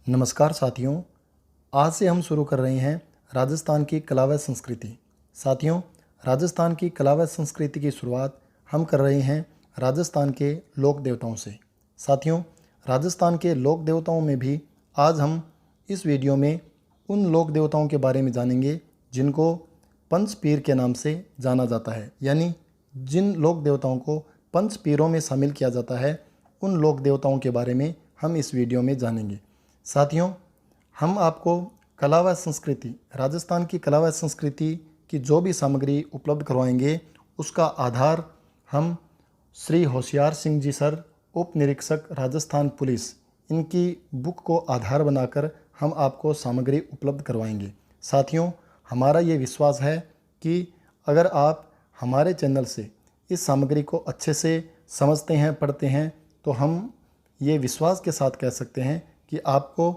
नमस्कार साथियों, आज से हम शुरू कर रहे हैं राजस्थान की कला व संस्कृति। साथियों, राजस्थान की कला व संस्कृति की शुरुआत हम कर रहे हैं राजस्थान के लोक देवताओं से। साथियों, राजस्थान के लोक देवताओं में भी आज हम इस वीडियो में उन लोक देवताओं के बारे में जानेंगे जिनको पंच पीर के नाम से जाना जाता है, यानी जिन लोक देवताओं को पंच पीरों में शामिल किया जाता है, उन लोक देवताओं के बारे में हम इस वीडियो में जानेंगे। साथियों, हम आपको कला व संस्कृति, राजस्थान की कला व संस्कृति की जो भी सामग्री उपलब्ध करवाएंगे, उसका आधार हम श्री होशियार सिंह जी सर, उप निरीक्षक राजस्थान पुलिस, इनकी बुक को आधार बनाकर हम आपको सामग्री उपलब्ध करवाएंगे। साथियों, हमारा ये विश्वास है कि अगर आप हमारे चैनल से इस सामग्री को अच्छे से समझते हैं, पढ़ते हैं, तो हम ये विश्वास के साथ कह सकते हैं कि आपको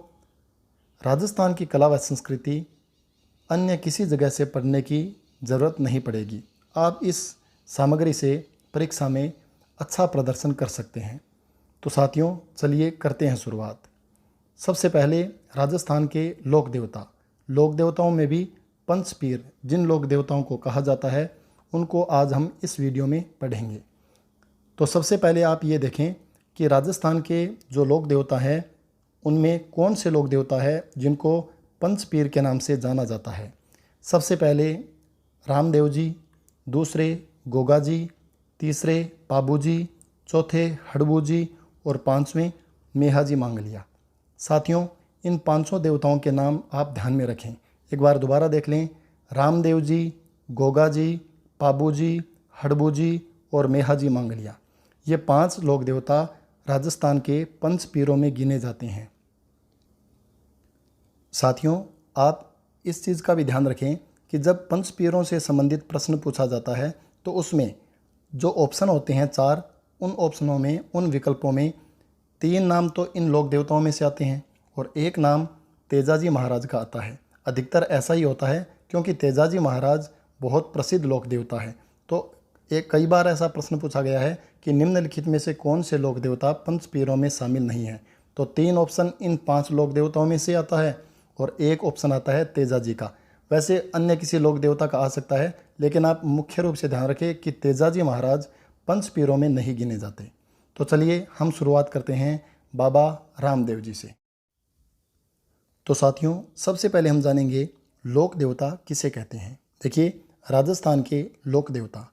राजस्थान की कला व संस्कृति अन्य किसी जगह से पढ़ने की ज़रूरत नहीं पड़ेगी। आप इस सामग्री से परीक्षा में अच्छा प्रदर्शन कर सकते हैं। तो साथियों, चलिए करते हैं शुरुआत। सबसे पहले राजस्थान के लोक देवता। लोक देवताओं में भी पंचपीर जिन लोक देवताओं को कहा जाता है, उनको आज हम इस वीडियो में पढ़ेंगे। तो सबसे पहले आप ये देखें कि राजस्थान के जो लोक देवता हैं, उनमें कौन से लोक देवता है जिनको पंचपीर के नाम से जाना जाता है। सबसे पहले रामदेव जी, दूसरे गोगा जी, तीसरे पाबू जी, चौथे हड़बू जी और पांचवें मेहाजी मांगलिया। साथियों, इन पांचों देवताओं के नाम आप ध्यान में रखें। एक बार दोबारा देख लें। रामदेव जी, गोगा जी, पाबू जी, हड़बू जी और मेहाजी मांगलिया, ये 5 लोक देवता राजस्थान के पंचपीरों में गिने जाते हैं। साथियों, आप इस चीज़ का भी ध्यान रखें कि जब पंचपीरों से संबंधित प्रश्न पूछा जाता है, तो उसमें जो ऑप्शन होते हैं 4, उन ऑप्शनों में, उन विकल्पों में 3 नाम तो इन लोक देवताओं में से आते हैं और 1 नाम तेजाजी महाराज का आता है। अधिकतर ऐसा ही होता है, क्योंकि तेजाजी महाराज बहुत प्रसिद्ध लोक देवता है। तो कई बार ऐसा प्रश्न पूछा गया है कि निम्नलिखित में से कौन से लोक देवता पंचपीरों में शामिल नहीं हैं। तो 3 ऑप्शन इन 5 लोक देवताओं में से आता है और 1 ऑप्शन आता है तेजाजी का। वैसे अन्य किसी लोक देवता का आ सकता है, लेकिन आप मुख्य रूप से ध्यान रखें कि तेजाजी महाराज पंचपीरों में नहीं गिने जाते। तो चलिए हम शुरुआत करते हैं बाबा रामदेव जी से। तो साथियों, सबसे पहले हम जानेंगे लोक देवता किसे कहते हैं। देखिए, राजस्थान के लोक देवता।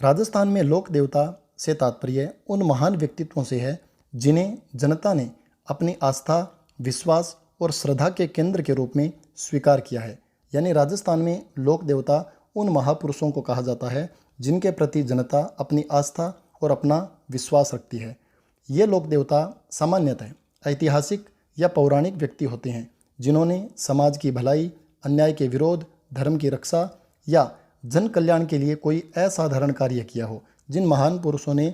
राजस्थान में लोक देवता से तात्पर्य उन महान व्यक्तित्वों से है जिन्हें जनता ने अपनी आस्था, विश्वास और श्रद्धा के केंद्र के रूप में स्वीकार किया है। यानी राजस्थान में लोक देवता उन महापुरुषों को कहा जाता है जिनके प्रति जनता अपनी आस्था और अपना विश्वास रखती है। ये लोक देवता सामान्यतः ऐतिहासिक या पौराणिक व्यक्ति होते हैं जिन्होंने समाज की भलाई, अन्याय के विरोध, धर्म की रक्षा या जन कल्याण के लिए कोई असाधारण कार्य किया हो। जिन महान पुरुषों ने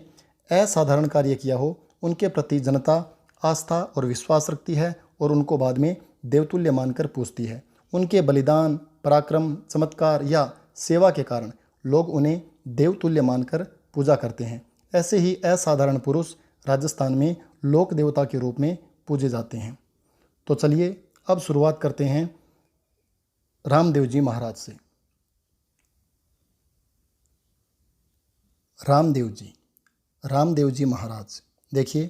असाधारण कार्य किया हो, उनके प्रति जनता आस्था और विश्वास रखती है और उनको बाद में देवतुल्य मानकर पूजती है। उनके बलिदान, पराक्रम, चमत्कार या सेवा के कारण लोग उन्हें देवतुल्य मानकर पूजा करते हैं। ऐसे ही असाधारण पुरुष राजस्थान में लोक देवता के रूप में पूजे जाते हैं। तो चलिए अब शुरुआत करते हैं रामदेव जी महाराज से। रामदेव जी महाराज। देखिए,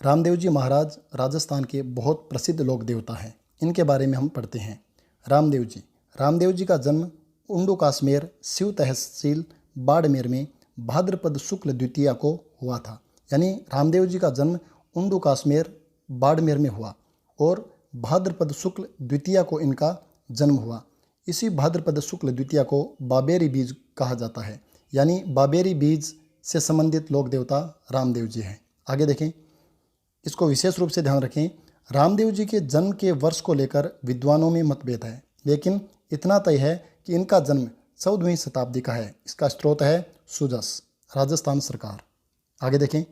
रामदेव जी महाराज राजस्थान के बहुत प्रसिद्ध लोक देवता हैं। इनके बारे में हम पढ़ते हैं। रामदेव जी का जन्म उंडू काश्मीर शिव तहसील बाड़मेर में भाद्रपद शुक्ल द्वितीया को हुआ था। यानी रामदेव जी का जन्म उंडू काश्मीर बाड़मेर में हुआ और भाद्रपद शुक्ल द्वितीया को इनका जन्म हुआ। इसी भाद्रपद शुक्ल द्वितीया को बाबेरी बीज कहा जाता है। यानी बाबेरी बीज से संबंधित लोक देवता रामदेव जी हैं। आगे देखें, इसको विशेष रूप से ध्यान रखें। रामदेव जी के जन्म के वर्ष को लेकर विद्वानों में मतभेद है, लेकिन इतना तय है कि इनका जन्म 14वीं शताब्दी का है। इसका स्रोत है सुजस, राजस्थान सरकार। आगे देखें,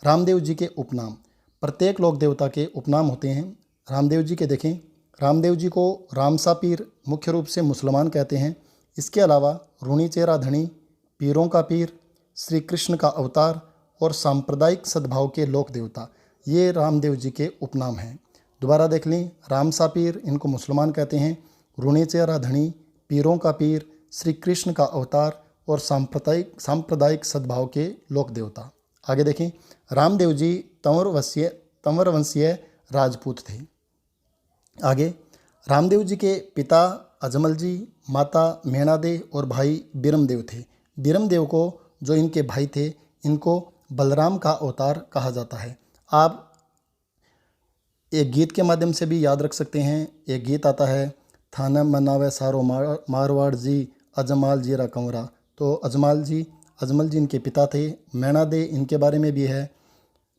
रामदेव जी के उपनाम। प्रत्येक लोक देवता के उपनाम होते हैं। रामदेव जी के देखें, रामदेव जी को रामसा पीर मुख्य रूप से मुसलमान कहते हैं। इसके अलावा रूणी चेरा धनी, पीरों का पीर, श्री कृष्ण का अवतार और सांप्रदायिक सद्भाव के लोक देवता, ये रामदेव जी के उपनाम हैं। दोबारा देख लें, रामसा पीर, इनको मुसलमान कहते हैं, रूणे चेहरा धनी, पीरों का पीर, श्री कृष्ण का अवतार और सांप्रदायिक सद्भाव के लोक देवता। आगे देखें, रामदेव जी तंवर वंशीय राजपूत थे। आगे, रामदेव जी के पिता अजमल जी, माता मेणादे और भाई बिरमदेव थे। बिरमदेव को, जो इनके भाई थे, इनको बलराम का अवतार कहा जाता है। आप एक गीत के माध्यम से भी याद रख सकते हैं। एक गीत आता है, थाना मनावे सारो मारवाड़ जी, अजमाल जीरा कंवरा। तो अजमल जी इनके पिता थे। मेणादे इनके बारे में भी है,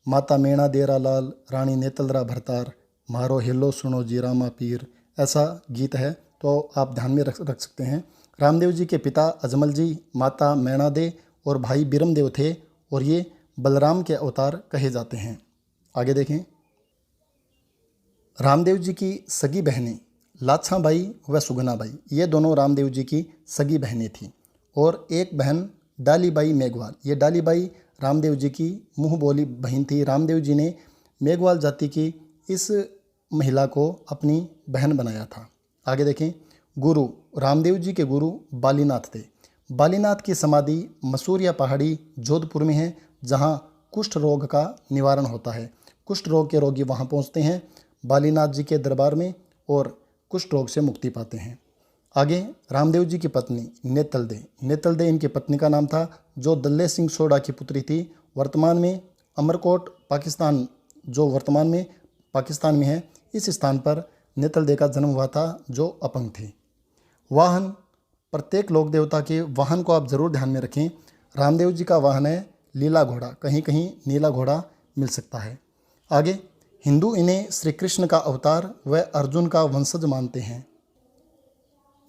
माता मेणा देरा लाल, रानी नेतलरा भरतार, मारो हिलो सुनो जी रामा पीर, ऐसा गीत है। तो आप ध्यान में रख सकते हैं। रामदेव जी के पिता अजमल जी, माता मेणादे और भाई बिरमदेव थे और ये बलराम के अवतार कहे जाते हैं। आगे देखें, रामदेव जी की सगी बहनें लाछा बाई व सुगना बाई, ये दोनों रामदेव जी की सगी बहनें थीं। और एक बहन डालीबाई मेघवाल, ये डालीबाई रामदेव जी की मुँह बोली बहन थी। रामदेव जी ने मेघवाल जाति की इस महिला को अपनी बहन बनाया था। आगे देखें, गुरु, रामदेव जी के गुरु बालीनाथ थे। बालीनाथ की समाधि मसूरिया पहाड़ी जोधपुर में है, जहाँ कुष्ठ रोग का निवारण होता है। कुष्ठ रोग के रोगी वहाँ पहुँचते हैं बालीनाथ जी के दरबार में और कुष्ठ रोग से मुक्ति पाते हैं। आगे, रामदेव जी की पत्नी नेतलदे इनकी पत्नी का नाम था, जो दल्ले सिंह सोडा की पुत्री थी। वर्तमान में अमरकोट पाकिस्तान, जो वर्तमान में पाकिस्तान में है, इस स्थान पर नेतलदे का जन्म हुआ था, जो अपंग थे। वाहन, प्रत्येक लोक देवता के वाहन को आप जरूर ध्यान में रखें। रामदेव जी का वाहन है लीला घोड़ा, कहीं कहीं नीला घोड़ा मिल सकता है। आगे, हिंदू इन्हें श्री कृष्ण का अवतार व अर्जुन का वंशज मानते हैं।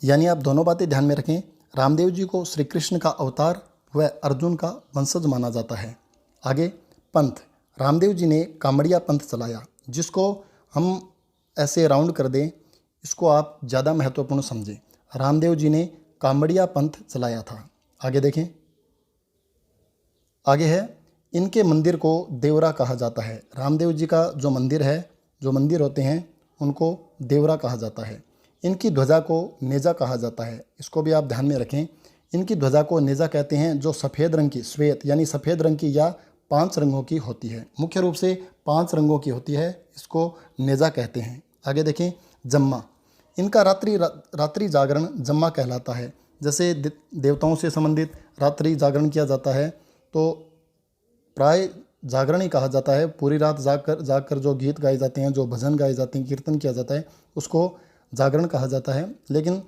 यानी आप दोनों बातें ध्यान में रखें, रामदेव जी को श्री कृष्ण का अवतार व अर्जुन का वंशज माना जाता है। आगे, पंथ, रामदेव जी ने कामड़िया पंथ चलाया, जिसको हम ऐसे राउंड कर दें, इसको आप ज़्यादा महत्वपूर्ण समझें। रामदेव जी ने कामड़िया पंथ चलाया था। आगे देखें, आगे है, इनके मंदिर को देवरा कहा जाता है। रामदेव जी का जो मंदिर होते हैं, उनको देवरा कहा जाता है। इनकी ध्वजा को नेजा कहा जाता है, इसको भी आप ध्यान में रखें। इनकी ध्वजा को नेजा कहते हैं, जो सफ़ेद रंग की, श्वेत यानी सफ़ेद रंग की या 5 रंगों की होती है। मुख्य रूप से 5 रंगों की होती है, इसको नेजा कहते हैं। आगे देखें, जम्मा, इनका रात्रि जागरण जम्मा कहलाता है। जैसे देवताओं से संबंधित रात्रि जागरण किया जाता है, तो प्राय जागरण ही कहा जाता है। पूरी रात जागकर जो गीत गाए जाते हैं, जो भजन गाए जाते हैं, कीर्तन किया जाता है, उसको जागरण कहा जाता है। लेकिन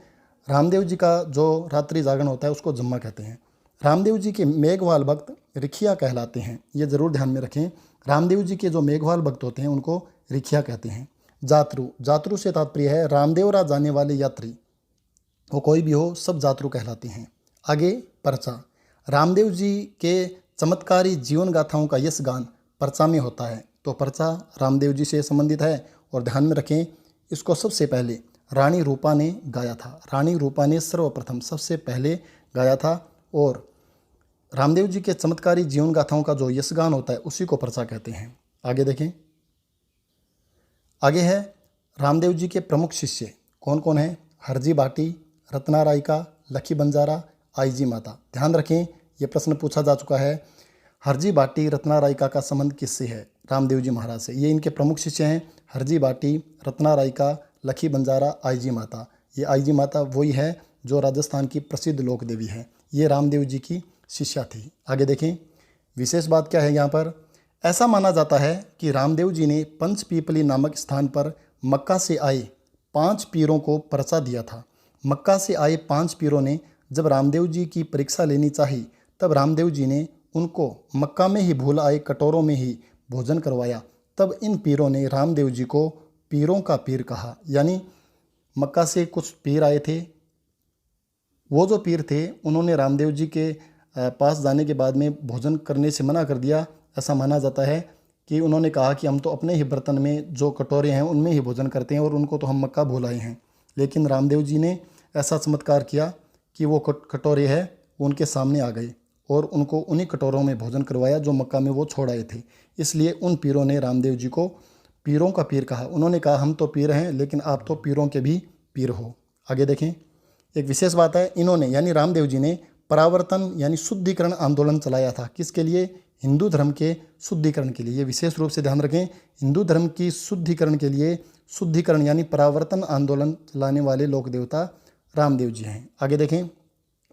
रामदेव जी का जो रात्रि जागरण होता है, उसको जम्मा कहते हैं। रामदेव जी के मेघवाल भक्त रिखिया कहलाते हैं, ये ज़रूर ध्यान में रखें। रामदेव जी के जो मेघवाल भक्त होते हैं, उनको रिखिया कहते हैं। जातरू से तात्पर्य है रामदेवरा जाने वाले यात्री, वो कोई भी हो, सब जातरू कहलाते हैं। आगे, पर्चा, रामदेव जी के चमत्कारी जीवन गाथाओं का यश गान पर्चा में होता है। तो पर्चा रामदेव जी से संबंधित है और ध्यान में रखें, इसको सबसे पहले रानी रूपा ने गाया था। रानी रूपा ने सर्वप्रथम सबसे पहले गाया था और रामदेव जी के चमत्कारी जीवन गाथाओं का जो यशगान होता है, उसी को पर्चा कहते हैं। आगे देखें, आगे है रामदेव जी के प्रमुख शिष्य कौन कौन हैं? हरजी बाटी, रत्ना रायका, लखी बंजारा, आईजी माता। ध्यान रखें, ये प्रश्न पूछा जा चुका है। हरजी बाटी, रत्ना रायका का संबंध किससे है? रामदेव जी महाराज से। ये इनके प्रमुख शिष्य हैं, हरजी बाटी, रत्ना रायका, लखी बंजारा, आईजी माता। ये आईजी माता वही है जो राजस्थान की प्रसिद्ध लोक देवी है। ये रामदेव जी की शिष्या थी। आगे देखें, विशेष बात क्या है यहाँ पर? ऐसा माना जाता है कि रामदेव जी ने पंचपीपली नामक स्थान पर मक्का से आए 5 पीरों को पर्चा दिया था। मक्का से आए 5 पीरों ने जब रामदेव जी की परीक्षा लेनी चाही, तब रामदेव जी ने उनको मक्का में ही भूल आए कटोरों में ही भोजन करवाया। तब इन पीरों ने रामदेव जी को पीरों का पीर कहा। यानी मक्का से कुछ पीर आए थे, वो जो पीर थे उन्होंने रामदेव जी के पास जाने के बाद में भोजन करने से मना कर दिया। ऐसा माना जाता है कि उन्होंने कहा कि हम तो अपने ही बर्तन में जो कटोरे हैं उनमें ही भोजन करते हैं और उनको तो हम मक्का भूल आए हैं। लेकिन रामदेव जी ने ऐसा चमत्कार किया कि वो कटोरे है वो उनके सामने आ गए और उनको उन्हीं कटोरों में भोजन करवाया जो मक्का में वो छोड़ आए थे। इसलिए उन पीरों ने रामदेव जी को पीरों का पीर कहा। उन्होंने कहा हम तो पीर हैं लेकिन आप तो पीरों के भी पीर हो। आगे देखें, एक विशेष बात है, इन्होंने यानी रामदेव जी ने परावर्तन यानी शुद्धिकरण आंदोलन चलाया था। किसके लिए? हिंदू धर्म के शुद्धिकरण के लिए। ये विशेष रूप से ध्यान रखें, हिंदू धर्म की शुद्धिकरण के लिए शुद्धिकरण यानी परावर्तन आंदोलन चलाने वाले लोक देवता रामदेव जी हैं। आगे देखें,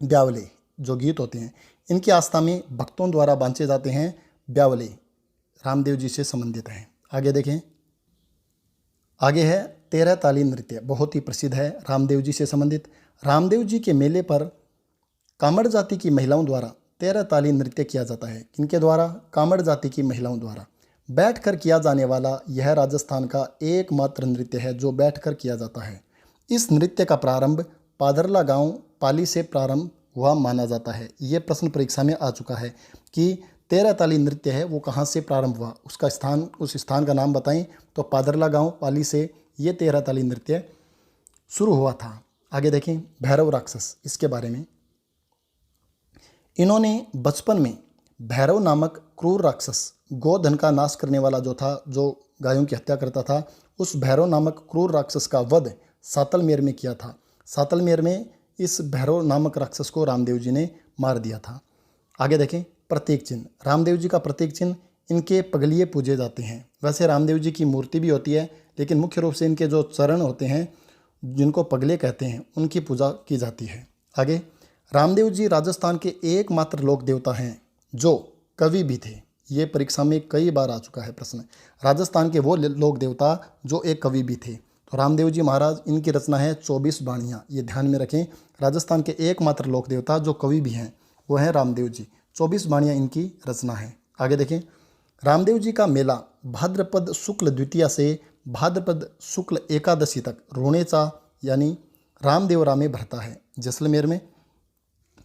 ब्यावले जो गीत होते हैं इनकी आस्था में भक्तों द्वारा बांचे जाते हैं ब्यावले रामदेव जी से संबंधित हैं। आगे देखें, आगे है 13 ताली नृत्य, बहुत ही प्रसिद्ध है, रामदेव जी से संबंधित। रामदेव जी के मेले पर कामड़ जाति की महिलाओं द्वारा 13 ताली नृत्य किया जाता है। किनके द्वारा? कामड़ जाति की महिलाओं द्वारा। बैठकर किया जाने वाला यह राजस्थान का एकमात्र नृत्य है जो बैठकर किया जाता है। इस नृत्य का प्रारंभ पादरला गांव पाली से प्रारंभ हुआ माना जाता है। ये प्रश्न परीक्षा में आ चुका है कि 13 ताली नृत्य है वो कहाँ से प्रारंभ हुआ, उसका स्थान, उस स्थान का नाम बताएं। तो पादरला गांव पाली से ये 13 ताली नृत्य शुरू हुआ था। आगे देखें, भैरव राक्षस, इसके बारे में इन्होंने बचपन में भैरव नामक क्रूर राक्षस, गोधन का नाश करने वाला जो था, जो गायों की हत्या करता था, उस भैरव नामक क्रूर राक्षस का वध सातलमेर में किया था। सातलमेर में इस भैरव नामक राक्षस को रामदेव जी ने मार दिया था। आगे देखें, प्रतीक चिन्ह, रामदेव जी का प्रतीक चिन्ह, इनके पगलिए पूजे जाते हैं। वैसे रामदेव जी की मूर्ति भी होती है लेकिन मुख्य रूप से इनके जो चरण होते हैं जिनको पगले कहते हैं उनकी पूजा की जाती है। आगे, रामदेव जी राजस्थान के एकमात्र लोक देवता हैं जो कवि भी थे। ये परीक्षा में कई बार आ चुका है प्रश्न, राजस्थान के वो लोक देवता जो एक कवि भी थे। तो रामदेव जी महाराज, इनकी रचना है 24 बाणियाँ, ये ध्यान में रखें। राजस्थान के एकमात्र लोक देवता जो कवि भी हैं वो हैं रामदेव जी। 24 बाणियाँ इनकी रचना है। आगे देखें, रामदेव जी का मेला भाद्रपद शुक्ल द्वितीया से भाद्रपद शुक्ल एकादशी तक रोणेचा यानी रामदेवरा में भरता है, जैसलमेर में।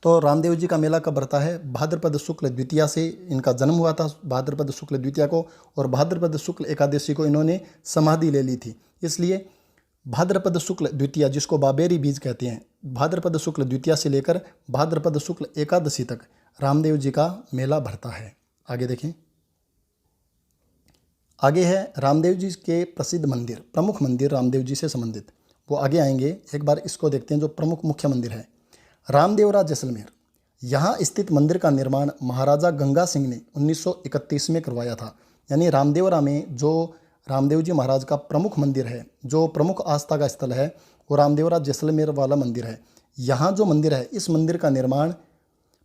तो रामदेव जी का मेला कब भरता है? भाद्रपद शुक्ल द्वितीया से इनका जन्म हुआ था, भाद्रपद शुक्ल द्वितीया को, और भाद्रपद शुक्ल एकादशी को इन्होंने समाधि ले ली थी। इसलिए भाद्रपद शुक्ल द्वितीया, जिसको बाबेरी बीज कहते हैं, भाद्रपद शुक्ल द्वितीया से लेकर भाद्रपद शुक्ल एकादशी तक रामदेव जी का मेला भरता है। आगे देखें, आगे है रामदेव जी के प्रसिद्ध मंदिर, प्रमुख मंदिर रामदेव जी से संबंधित, वो आगे आएंगे। एक बार इसको देखते हैं, जो प्रमुख मुख्य मंदिर है रामदेवरा जैसलमेर। यहाँ स्थित मंदिर का निर्माण महाराजा गंगा सिंह ने 1931 में करवाया था। यानी रामदेवरा में जो रामदेव जी महाराज का प्रमुख मंदिर है, जो प्रमुख आस्था का स्थल है, वो रामदेवरा जैसलमेर वाला मंदिर है। यहाँ जो मंदिर है, इस मंदिर का निर्माण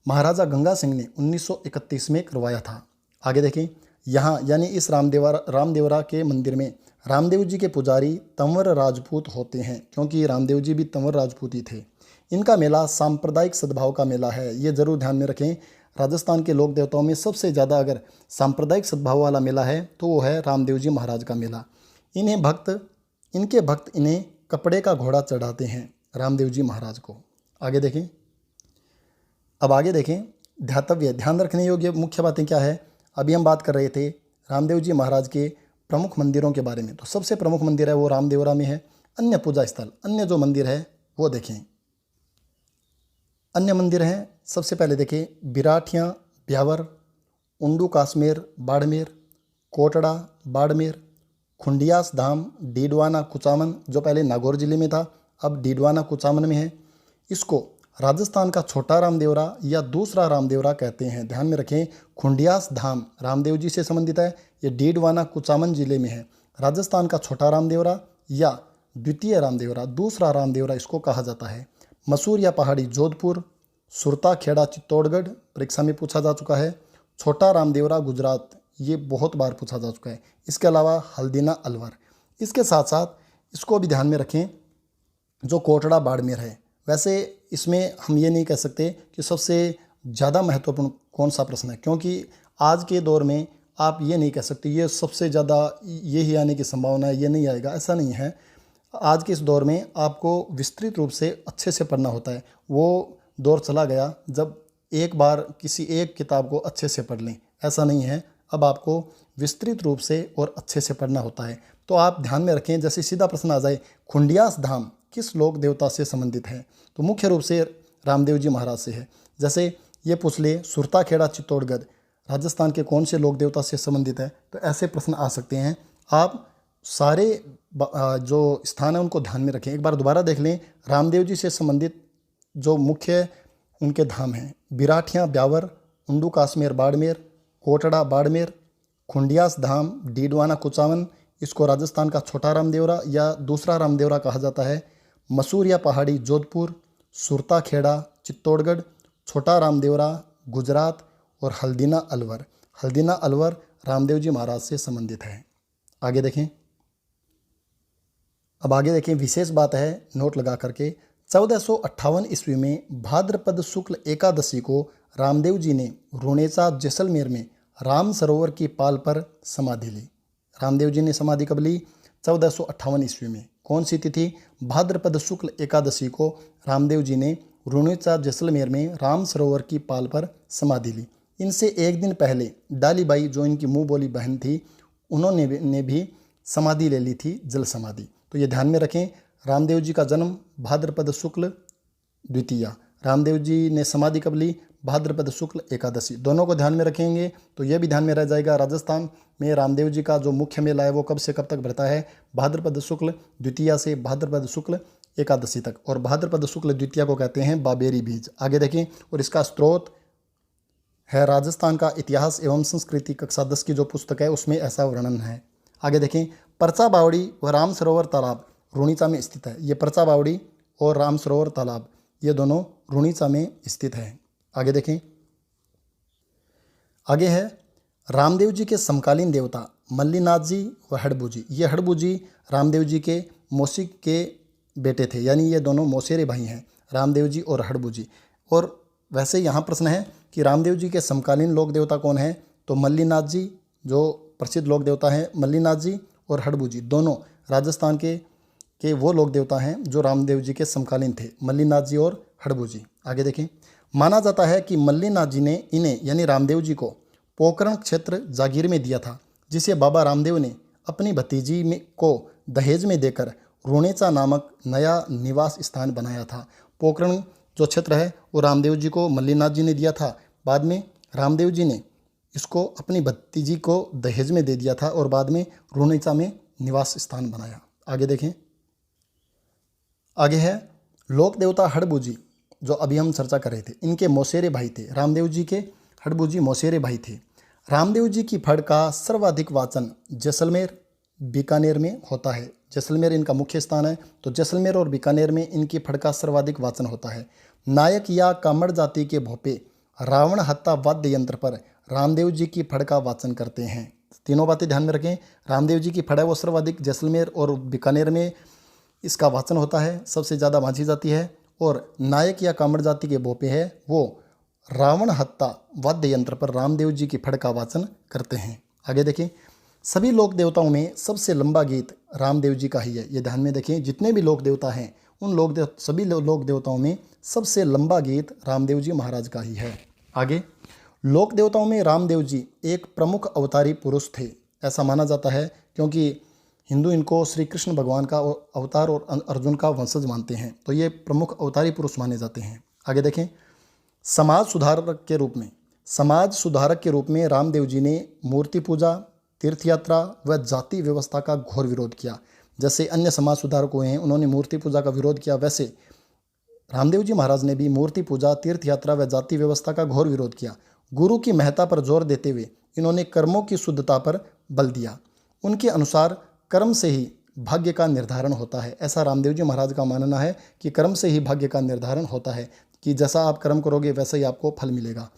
महाराजा गंगा सिंह ने 1931 में करवाया था। आगे देखें, यहाँ यानी इस रामदेवरा के मंदिर में रामदेव जी के पुजारी तंवर राजपूत होते हैं, क्योंकि रामदेव जी भी तंवर राजपूत ही थे। इनका मेला सांप्रदायिक सद्भाव का मेला है, ये जरूर ध्यान में रखें। राजस्थान के लोक देवताओं में सबसे ज़्यादा अगर सांप्रदायिक सद्भाव वाला मेला है तो वो है रामदेव जी महाराज का मेला। इनके भक्त इन्हें कपड़े का घोड़ा चढ़ाते हैं रामदेव जी महाराज को। आगे देखें, अब आगे देखें, ध्यातव्य, ध्यान रखने योग्य मुख्य बातें क्या है। अभी हम बात कर रहे थे रामदेव जी महाराज के प्रमुख मंदिरों के बारे में, तो सबसे प्रमुख मंदिर है वो रामदेवरा में है। अन्य पूजा स्थल, अन्य जो मंदिर है वो देखें। अन्य मंदिर हैं, सबसे पहले देखें बिराठियाँ ब्यावर, उंडू काश्मीर बाड़मेर, कोटड़ा बाड़मेर, खुंडियास धाम डीडवाना कुचामन, जो पहले नागौर जिले में था अब डीडवाना कुचामन में है। इसको राजस्थान का छोटा रामदेवरा या दूसरा रामदेवरा कहते हैं, ध्यान में रखें। खुंडियास धाम रामदेव जी से संबंधित है, ये डीडवाना कुचामन जिले में है। राजस्थान का छोटा रामदेवरा या द्वितीय रामदेवरा, दूसरा रामदेवरा इसको कहा जाता है। मसूरिया पहाड़ी जोधपुर, सुरता खेड़ा चित्तौड़गढ़, परीक्षा में पूछा जा चुका है। छोटा रामदेवरा गुजरात, ये बहुत बार पूछा जा चुका है। इसके अलावा हल्दीना अलवर। इसके साथ साथ इसको भी ध्यान में रखें, जो कोटड़ा बाड़मेर है। वैसे इसमें हम ये नहीं कह सकते कि सबसे ज़्यादा महत्वपूर्ण कौन सा प्रश्न है, क्योंकि आज के दौर में आप ये नहीं कह सकते ये सबसे ज़्यादा यही आने की संभावना है, ये नहीं आएगा, ऐसा नहीं है। आज के इस दौर में आपको विस्तृत रूप से अच्छे से पढ़ना होता है। वो दौर चला गया जब एक बार किसी एक किताब को अच्छे से पढ़ लें, ऐसा नहीं है। अब आपको विस्तृत रूप से और अच्छे से पढ़ना होता है। तो आप ध्यान में रखें, जैसे सीधा प्रश्न आ जाए खुंडियास धाम किस लोक देवता से संबंधित है, तो मुख्य रूप से रामदेव जी महाराज से है। जैसे ये पूछ ले सुरता खेड़ा चित्तौड़गढ़ राजस्थान के कौन से लोक देवता से संबंधित है, तो ऐसे प्रश्न आ सकते हैं। आप सारे जो स्थान है उनको ध्यान में रखें। एक बार दोबारा देख लें। रामदेव जी से संबंधित जो मुख्य उनके धाम हैं, बिराठियाँ ब्यावर, उंडू काश्मीर बाड़मेर, कोटड़ा बाड़मेर, खुंडियास धाम, डीडवाना कुचावन, इसको राजस्थान का छोटा रामदेवरा या दूसरा रामदेवरा कहा जाता है, मसूरिया पहाड़ी जोधपुर, सुरता खेड़ा चित्तौड़गढ़, छोटा रामदेवरा गुजरात और हल्दीना अलवर। हल्दीना अलवर रामदेव जी महाराज से संबंधित है। आगे देखें। अब आगे देखें, विशेष बात है नोट लगा करके। 1458 ईस्वी में भाद्रपद शुक्ल एकादशी को रामदेव जी ने रुणेचा जैसलमेर में राम सरोवर की पाल पर समाधि ली। रामदेव जी ने समाधि कब ली? 1458 ईस्वी में। कौन सी तिथि? भाद्रपद शुक्ल एकादशी को रामदेव जी ने रुणेचा जैसलमेर में राम सरोवर की पाल पर समाधि ली। इनसे एक दिन पहले डालीबाई, जो इनकी मुँह बोली बहन थी, उन्होंने भी समाधि ले ली थी, जल समाधि। तो ये ध्यान में रखें। रामदेव जी का जन्म भाद्रपद शुक्ल द्वितीया, रामदेव जी ने समाधि कब ली? भाद्रपद शुक्ल एकादशी। दोनों को ध्यान में रखेंगे तो यह भी ध्यान में रह जाएगा। राजस्थान में रामदेव जी का जो मुख्य मेला है वो कब से कब तक भरता है? भाद्रपद शुक्ल द्वितीया से भाद्रपद शुक्ल एकादशी तक। और भाद्रपद शुक्ल द्वितीया को कहते हैं बाबेरी बीज। आगे देखें। और इसका स्रोत है राजस्थान का इतिहास एवं संस्कृति कक्षा 10 की जो पुस्तक है उसमें ऐसा वर्णन है। आगे देखें। परचा बावड़ी व राम सरोवर तालाब रुणीचा में स्थित है। ये परचा बावड़ी और राम सरोवर तालाब ये दोनों रुणीचा में स्थित है। आगे देखें। आगे है रामदेव जी के समकालीन देवता मल्लीनाथ जी व हड़बू जी। ये हड़बू जी रामदेव जी के मौसी के बेटे थे, यानी ये दोनों मौसेरे भाई हैं, रामदेव जी और हड़बू जी। और वैसे यहाँ प्रश्न है कि रामदेव जी के समकालीन लोक देवता कौन है? तो मल्लीनाथ जी जो प्रसिद्ध लोक देवता हैं, मल्लीनाथ जी और हड़बू जी दोनों राजस्थान के वो लोक देवता हैं जो रामदेव जी के समकालीन थे, मल्लीनाथ जी और हड़बू जी। आगे देखें। माना जाता है कि मल्लीनाथ जी ने इन्हें यानी रामदेव जी को पोकरण क्षेत्र जागीर में दिया था, जिसे बाबा रामदेव ने अपनी भतीजी को दहेज में देकर रुणेचा नामक नया निवास स्थान बनाया था। पोकरण जो क्षेत्र है वो रामदेव जी को मल्लीनाथ जी ने दिया था। बाद में रामदेव जी ने इसको अपनी भतीजी को दहेज में दे दिया था और बाद में रुणेचा में निवास स्थान बनाया। आगे देखें। आगे है लोक देवता हड़बू जी, जो अभी हम चर्चा कर रहे थे। इनके मौसेरे भाई थे। रामदेव जी के हड़बू जी मौसेरे भाई थे। रामदेव जी की फड़ का सर्वाधिक वाचन जैसलमेर बीकानेर में होता है। जैसलमेर इनका मुख्य स्थान है, तो जैसलमेर और बीकानेर में इनकी फड़ का सर्वाधिक वाचन होता है। नायक या कामड़ जाति के भोपे रावण हत्ता वाद्य यंत्र पर रामदेव जी की फड़ का वाचन करते हैं। तीनों बातें ध्यान में रखें। रामदेव जी की फड़ है वो सर्वाधिक जैसलमेर और बीकानेर में इसका वाचन होता है, सबसे ज़्यादा बांधी जाती है। और नायक या कामड़ जाति के भोपे है वो रावण हत्ता वाद्य यंत्र पर रामदेव जी की फड़ का वाचन करते हैं। आगे देखें। सभी लोक देवताओं में सबसे लंबा गीत रामदेव जी का ही है। ये ध्यान में देखें। जितने भी लोक देवता हैं उन सभी लोक देवताओं में सबसे लंबा गीत रामदेव जी महाराज का ही है। आगे। लोक देवताओं में रामदेव जी एक प्रमुख अवतारी पुरुष थे, ऐसा माना जाता है, क्योंकि हिंदू इनको श्री कृष्ण भगवान का अवतार और अर्जुन का वंशज मानते हैं, तो ये प्रमुख अवतारी पुरुष माने जाते हैं। आगे देखें। समाज सुधारक के रूप में रामदेव जी ने मूर्ति पूजा, तीर्थ यात्रा व जाति व्यवस्था का घोर विरोध किया। जैसे अन्य समाज सुधारक हुए हैं, उन्होंने मूर्ति पूजा का विरोध किया, वैसे रामदेव जी महाराज ने भी मूर्ति पूजा, तीर्थ यात्रा व जाति व्यवस्था का घोर विरोध किया। गुरु की महत्ता पर जोर देते हुए इन्होंने कर्मों की शुद्धता पर बल दिया। उनके अनुसार कर्म से ही भाग्य का निर्धारण होता है। ऐसा रामदेव जी महाराज का मानना है कि कर्म से ही भाग्य का निर्धारण होता है, कि जैसा आप कर्म करोगे वैसा ही आपको फल मिलेगा।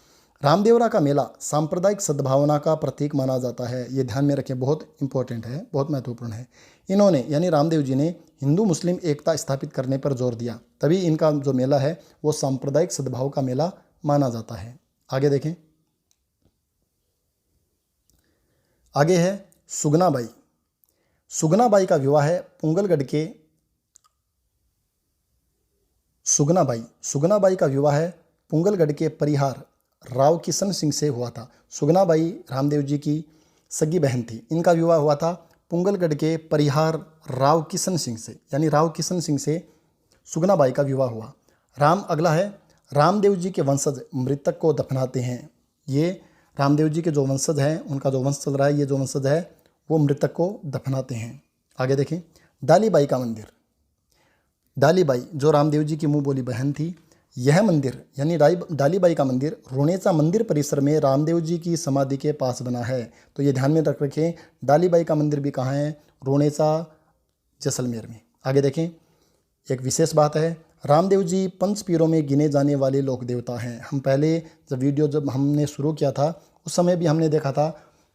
रामदेवरा का मेला सांप्रदायिक सद्भावना का प्रतीक माना जाता है। ये ध्यान में रखें, बहुत इंपॉर्टेंट है, बहुत महत्वपूर्ण है। इन्होंने यानी रामदेव जी ने हिंदू मुस्लिम एकता स्थापित करने पर जोर दिया, तभी इनका जो मेला है वो सांप्रदायिक सद्भाव का मेला माना जाता है। आगे देखें। आगे है सुगनाबाई। सुगनाबाई का विवाह है पुंगलगढ़ के सुगनाबाई का विवाह है पुंगलगढ़ के परिहार राव किशन सिंह से हुआ था। सुगनाबाई रामदेव जी की सगी बहन थी। इनका विवाह हुआ था पुंगलगढ़ के परिहार राव किशन सिंह से, यानी राव किशन सिंह से सुगनाबाई का विवाह हुआ। अगला है रामदेव जी के वंशज मृतक को दफनाते हैं। ये रामदेव जी के जो वंशज हैं, उनका जो वंश चल रहा है, ये जो वंशज है वो मृतक को दफनाते हैं। आगे देखें, डालीबाई का मंदिर। डालीबाई जो रामदेव जी की मुँह बोली बहन थी, यह मंदिर यानी डालीबाई का मंदिर रोणेचा मंदिर परिसर में रामदेव जी की समाधि के पास बना है। तो ये ध्यान में रख रखें, डालीबाई का मंदिर भी कहाँ है? रोणेचा, जैसलमेर में। आगे देखें, एक विशेष बात है, रामदेव जी पंचपीरों में गिने जाने वाले लोक देवता हैं। हम पहले जब हमने शुरू किया था उस समय भी हमने देखा था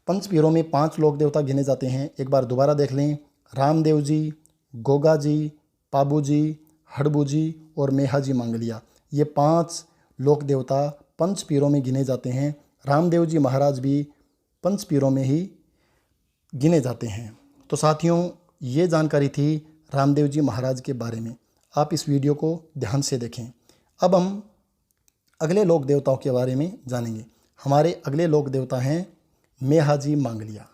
पंचपीरों में 5 लोक देवता गिने जाते हैं। एक बार दोबारा देख लें, रामदेव जी, गोगा जी, पाबू जी, हड़बू जी और मेहाजी मांगलिया, ये 5 लोक देवता पंचपीरों में गिने जाते हैं। रामदेव जी महाराज भी पंचपीरों में ही गिने जाते हैं। तो साथियों, ये जानकारी थी रामदेव जी महाराज के बारे में। आप इस वीडियो को ध्यान से देखें। अब हम अगले लोक देवताओं के बारे में जानेंगे। हमारे अगले लोक देवता हैं मेहाजी मांगलिया।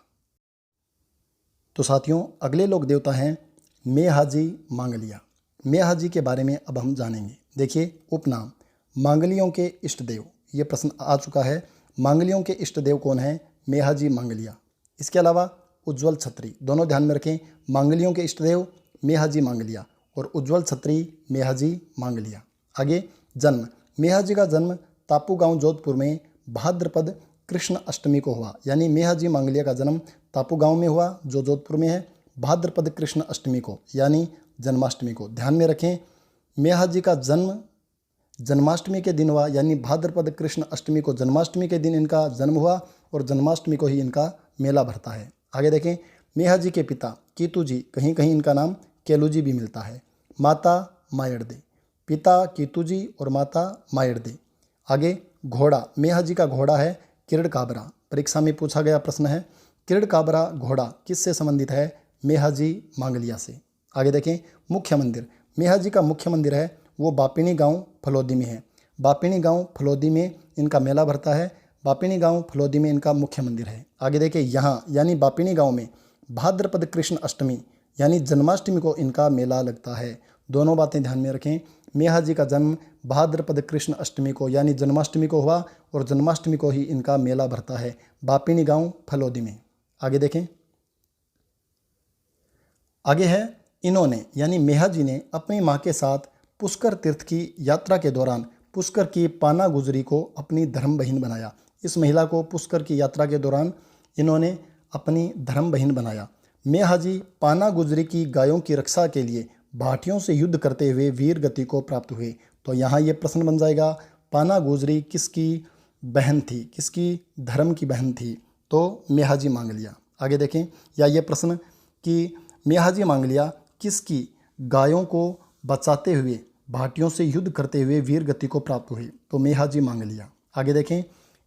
तो साथियों, अगले लोक देवता हैं मेहाजी मांगलिया। मेहाजी के बारे में अब हम जानेंगे। देखिए, उपनाम मांगलियों के इष्ट देव, ये प्रश्न आ चुका है। मांगलियों के इष्ट देव कौन है? मेहाजी मांगलिया। इसके अलावा उज्ज्वल छत्री, दोनों ध्यान में रखें, मांगलियों के इष्ट देव मेहाजी मांगलिया और उज्ज्वल छत्री मेहाजी मांगलिया। आगे, जन्म, मेहाजी का जन्म तापू गांव जोधपुर में भाद्रपद कृष्ण अष्टमी को हुआ। यानी मेहाजी मांगलिया का जन्म तापू गांव में हुआ जो जोधपुर में है, भाद्रपद कृष्ण अष्टमी को यानी जन्माष्टमी को। ध्यान में रखें, मेहाजी का जन्म जन्माष्टमी के दिन हुआ, यानी भाद्रपद कृष्ण अष्टमी को जन्माष्टमी के दिन इनका जन्म हुआ और जन्माष्टमी को ही इनका मेला भरता है। आगे देखें, मेहाजी के पिता कीतू जी, कहीं कहीं इनका नाम केलू जी भी मिलता है। माता मायड़दे, पिता कीतू जी और माता मायड़दे। आगे, घोड़ा, मेहाजी का घोड़ा है किरड़ काबरा। परीक्षा में पूछा गया प्रश्न है, किरड़ काबरा घोड़ा किससे संबंधित है? मेहाजी मांगलिया से। आगे देखें, मुख्य मंदिर, मेहाजी का मुख्य मंदिर है वो बापिनी गांव फलोदी में है। बापिनी गांव फलोदी में इनका मेला भरता है। बापिनी गांव फलोदी में इनका मुख्य मंदिर है। आगे देखिए, यहाँ यानी बापिनी गांव में भाद्रपद कृष्ण अष्टमी यानी जन्माष्टमी को इनका मेला लगता है। दोनों बातें ध्यान में रखें, मेहाजी का जन्म भाद्रपद कृष्ण अष्टमी को यानी जन्माष्टमी को हुआ और जन्माष्टमी को ही इनका मेला भरता है बापिनी गांव फलोदी में। आगे देखें, आगे है, इन्होंने यानी मेहाजी ने अपनी माँ के साथ पुष्कर तीर्थ की यात्रा के दौरान पुष्कर की पाना गुजरी को अपनी धर्म बहन बनाया। इस महिला को पुष्कर की यात्रा के दौरान इन्होंने अपनी धर्म बहन बनाया। मेहाजी पाना गुजरी की गायों की रक्षा के लिए भाटियों से युद्ध करते हुए वीर गति को प्राप्त हुए। तो यहाँ ये प्रश्न बन जाएगा, पाना गुजरी किसकी बहन थी, किसकी धर्म की बहन थी? तो मेहाजी मांगलिया। आगे देखें, या ये प्रश्न कि मेहाजी मांगलिया किसकी गायों को बचाते हुए भाटियों से युद्ध करते हुए वीर गति को प्राप्त हुए? तो मेहाजी मांगलिया। आगे देखें,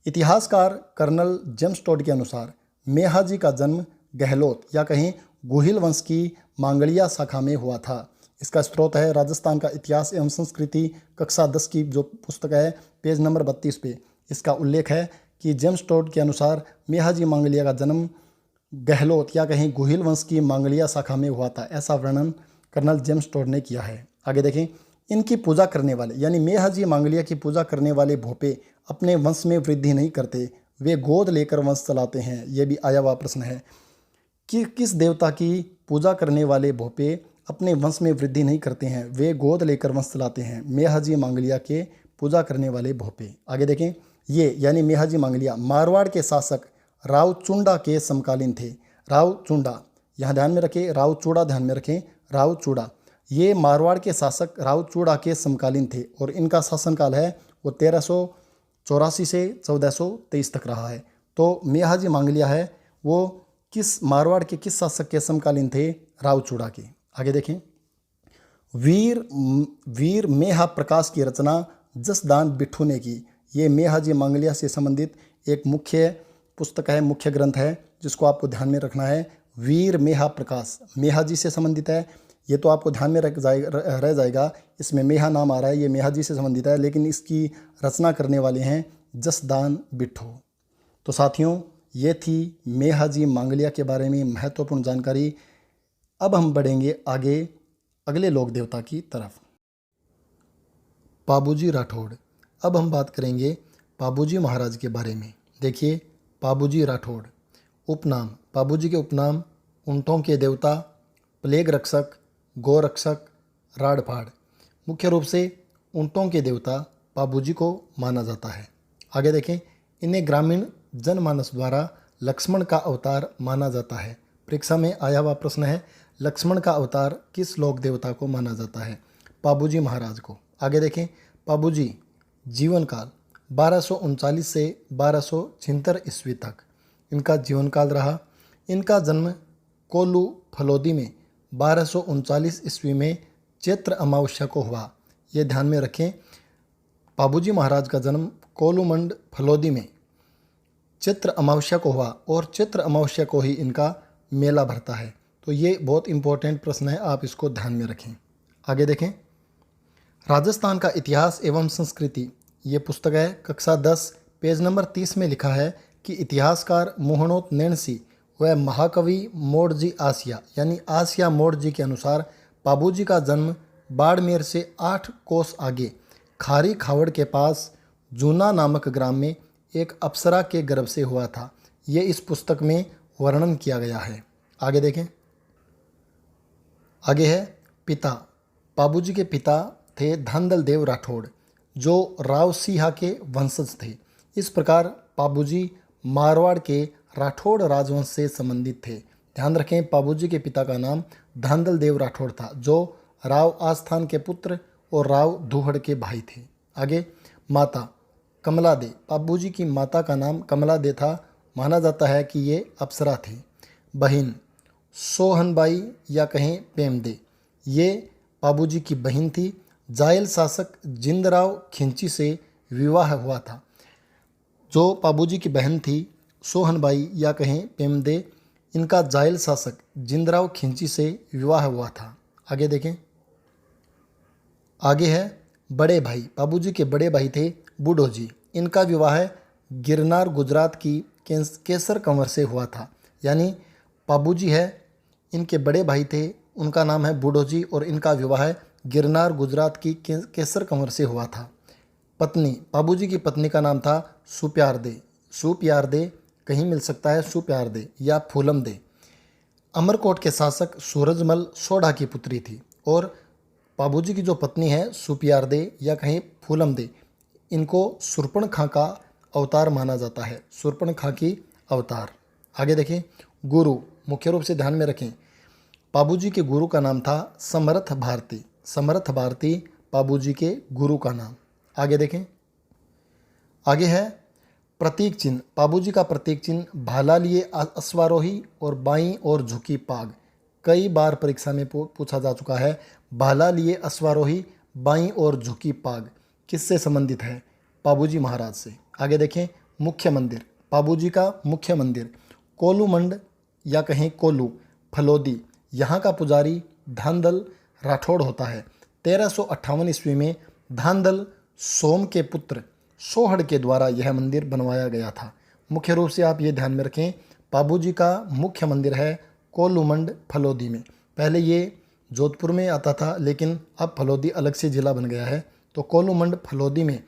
इतिहासकार कर्नल जेम्स टोड के अनुसार मेहाजी का जन्म गहलोत या कहीं गुहिल वंश की मांगलिया शाखा में हुआ था। इसका स्रोत है राजस्थान का इतिहास एवं संस्कृति कक्षा 10 की जो पुस्तक है, पेज नंबर 32 पे इसका उल्लेख है कि जेम्स टोड के अनुसार मेहाजी मांगलिया का जन्म गहलोत या कहीं गुहिल वंश की मांगलिया शाखा में हुआ था। ऐसा वर्णन कर्नल जेम्स टोड ने किया है। आगे देखें, इनकी पूजा करने वाले यानी मेहाजी मांगलिया की पूजा करने वाले भोपे अपने वंश में वृद्धि नहीं करते, वे गोद लेकर वंश चलाते हैं। यह भी आया हुआ प्रश्न है कि किस देवता की पूजा करने वाले भोपे अपने वंश में वृद्धि नहीं करते हैं, वे गोद लेकर वंश चलाते हैं? मेहाजी मांगलिया के पूजा करने वाले भोपे। आगे देखें, ये यानी मेहाजी मांगलिया मारवाड़ के शासक रावचुंडा के समकालीन थे। रावचुंडा, यहाँ ध्यान में रखें, रावचूड़ा ध्यान में रखें, रावचूड़ा, ये मारवाड़ के शासक रावचूड़ा के समकालीन थे और इनका शासनकाल है वो 1384 से 1423 तक रहा है। तो मेहाजी मांगलिया है वो किस मारवाड़ के किस शासक के समकालीन थे? रावचूड़ा के। आगे देखें, वीर मेहा प्रकाश की रचना जसदान बिट्ठू ने की। ये मेहाजी मांगलिया से संबंधित एक मुख्य पुस्तक है, मुख्य ग्रंथ है जिसको आपको ध्यान में रखना है। वीर मेहा प्रकाश मेहाजी से संबंधित है। ये तो आपको ध्यान में रह जाएगा, इसमें मेहा नाम आ रहा है, ये मेहाजी से संबंधित है, लेकिन इसकी रचना करने वाले हैं जसदान बिट्ठू। तो साथियों, ये थी मेहाजी मांगलिया के बारे में महत्वपूर्ण जानकारी। अब हम बढ़ेंगे आगे अगले लोक देवता की तरफ। पाबूजी राठौड़। अब हम बात करेंगे पाबूजी महाराज के बारे में। देखिए, पाबूजी राठौड़ उपनाम, पाबूजी के उपनाम ऊँटों के देवता, प्लेग रक्षक, गोरक्षक, राड़फाड़। मुख्य रूप से ऊँटों के देवता पाबूजी को माना जाता है। आगे देखें, इन्हें ग्रामीण जनमानस द्वारा लक्ष्मण का अवतार माना जाता है। परीक्षा में आया हुआ प्रश्न है, लक्ष्मण का अवतार किस लोक देवता को माना जाता है? पाबूजी महाराज को। आगे देखें, पाबूजी जीवन काल 1239 से 1276 ईस्वी तक इनका जीवन काल रहा। इनका जन्म कोल्लू फलोदी में 1239 ईस्वी में चैत्र अमावस्या को हुआ। ये ध्यान में रखें, पाबूजी महाराज का जन्म कोलूमंड फलोदी में चैत्र अमावस्या को हुआ और चैत्र अमावस्या को ही इनका मेला भरता है। तो ये बहुत इंपॉर्टेंट प्रश्न है, आप इसको ध्यान में रखें। आगे देखें, राजस्थान का इतिहास एवं संस्कृति, ये पुस्तक है कक्षा 10 पेज नंबर 30 में लिखा है कि इतिहासकार मोहनोत नैणसी व महाकवि मोड़जी आसिया यानी आसिया मोड़जी के अनुसार पाबूजी का जन्म बाड़मेर से 8 कोस आगे खारी खावड़ के पास जूना नामक ग्राम में एक अप्सरा के गर्भ से हुआ था। ये इस पुस्तक में वर्णन किया गया है। आगे देखें, आगे है पिता। पाबूजी के पिता थे धांधल देव राठौड़ जो राव सिंहा के वंशज थे। इस प्रकार पाबूजी मारवाड़ के राठौड़ राजवंश से संबंधित थे। ध्यान रखें, पाबूजी के पिता का नाम धांधल देव राठौड़ था जो राव आस्थान के पुत्र और राव धूहड़ के भाई थे। आगे माता कमला दे। पाबूजी की माता का नाम कमला दे था। माना जाता है कि ये अप्सरा थी। बहन सोहनबाई या कहें पेमदे, ये पाबूजी की बहन थी। जायल शासक जिंदराव खिंची से विवाह हुआ था। जो पाबूजी की बहन थी सोहनबाई या कहें पेमदे, इनका जायल शासक जिंदराव खिंची से विवाह हुआ था। आगे देखें, आगे है बड़े भाई। पाबूजी के बड़े भाई थे बूढ़ोजी। इनका विवाह गिरनार गुजरात की केसर कंवर से हुआ था। यानी पाबूजी है, इनके बड़े भाई थे, उनका नाम है बूढ़ोजी और इनका विवाह गिरनार गुजरात की केसर कंवर से हुआ था। पत्नी, पाबूजी की पत्नी का नाम था सुप्यारदे। सुप्यारदे कहीं मिल सकता है, सुप्यारदे या फूलमदे। अमरकोट के शासक सूरजमल सोढ़ा की पुत्री थी। और पाबूजी की जो पत्नी है सुप्यारदे या कहीं फूलमदे, इनको शूर्पणखा का अवतार माना जाता है। शूर्पणखा की अवतार। आगे देखें, गुरु। मुख्य रूप से ध्यान में रखें, पाबूजी के गुरु का नाम था समर्थ भारती। समर्थ भारती पाबूजी के गुरु का नाम। आगे देखें, आगे है प्रतीक चिन्ह। पाबूजी का प्रतीक चिन्ह भाला लिए अश्वारोही और बाईं और झुकी पाग। कई बार परीक्षा में पूछा जा चुका है। भाला लिए अश्वारोही, बाईं और झुकी पाग किससे संबंधित है? पाबूजी महाराज से। आगे देखें, मुख्य मंदिर। पाबूजी का मुख्य मंदिर कोलूमंड या कहें कोल्लू फलोदी। यहाँ का पुजारी धांधल राठौड़ होता है। 1358 ईस्वी में धांधल सोम के पुत्र सोहड़ के द्वारा यह मंदिर बनवाया गया था। मुख्य रूप से आप ये ध्यान में रखें, पाबूजी का मुख्य मंदिर है कोलूमंड फलोदी में। पहले ये जोधपुर में आता था, लेकिन अब फलोदी अलग से ज़िला बन गया है। तो कोलूमंड फलोदी में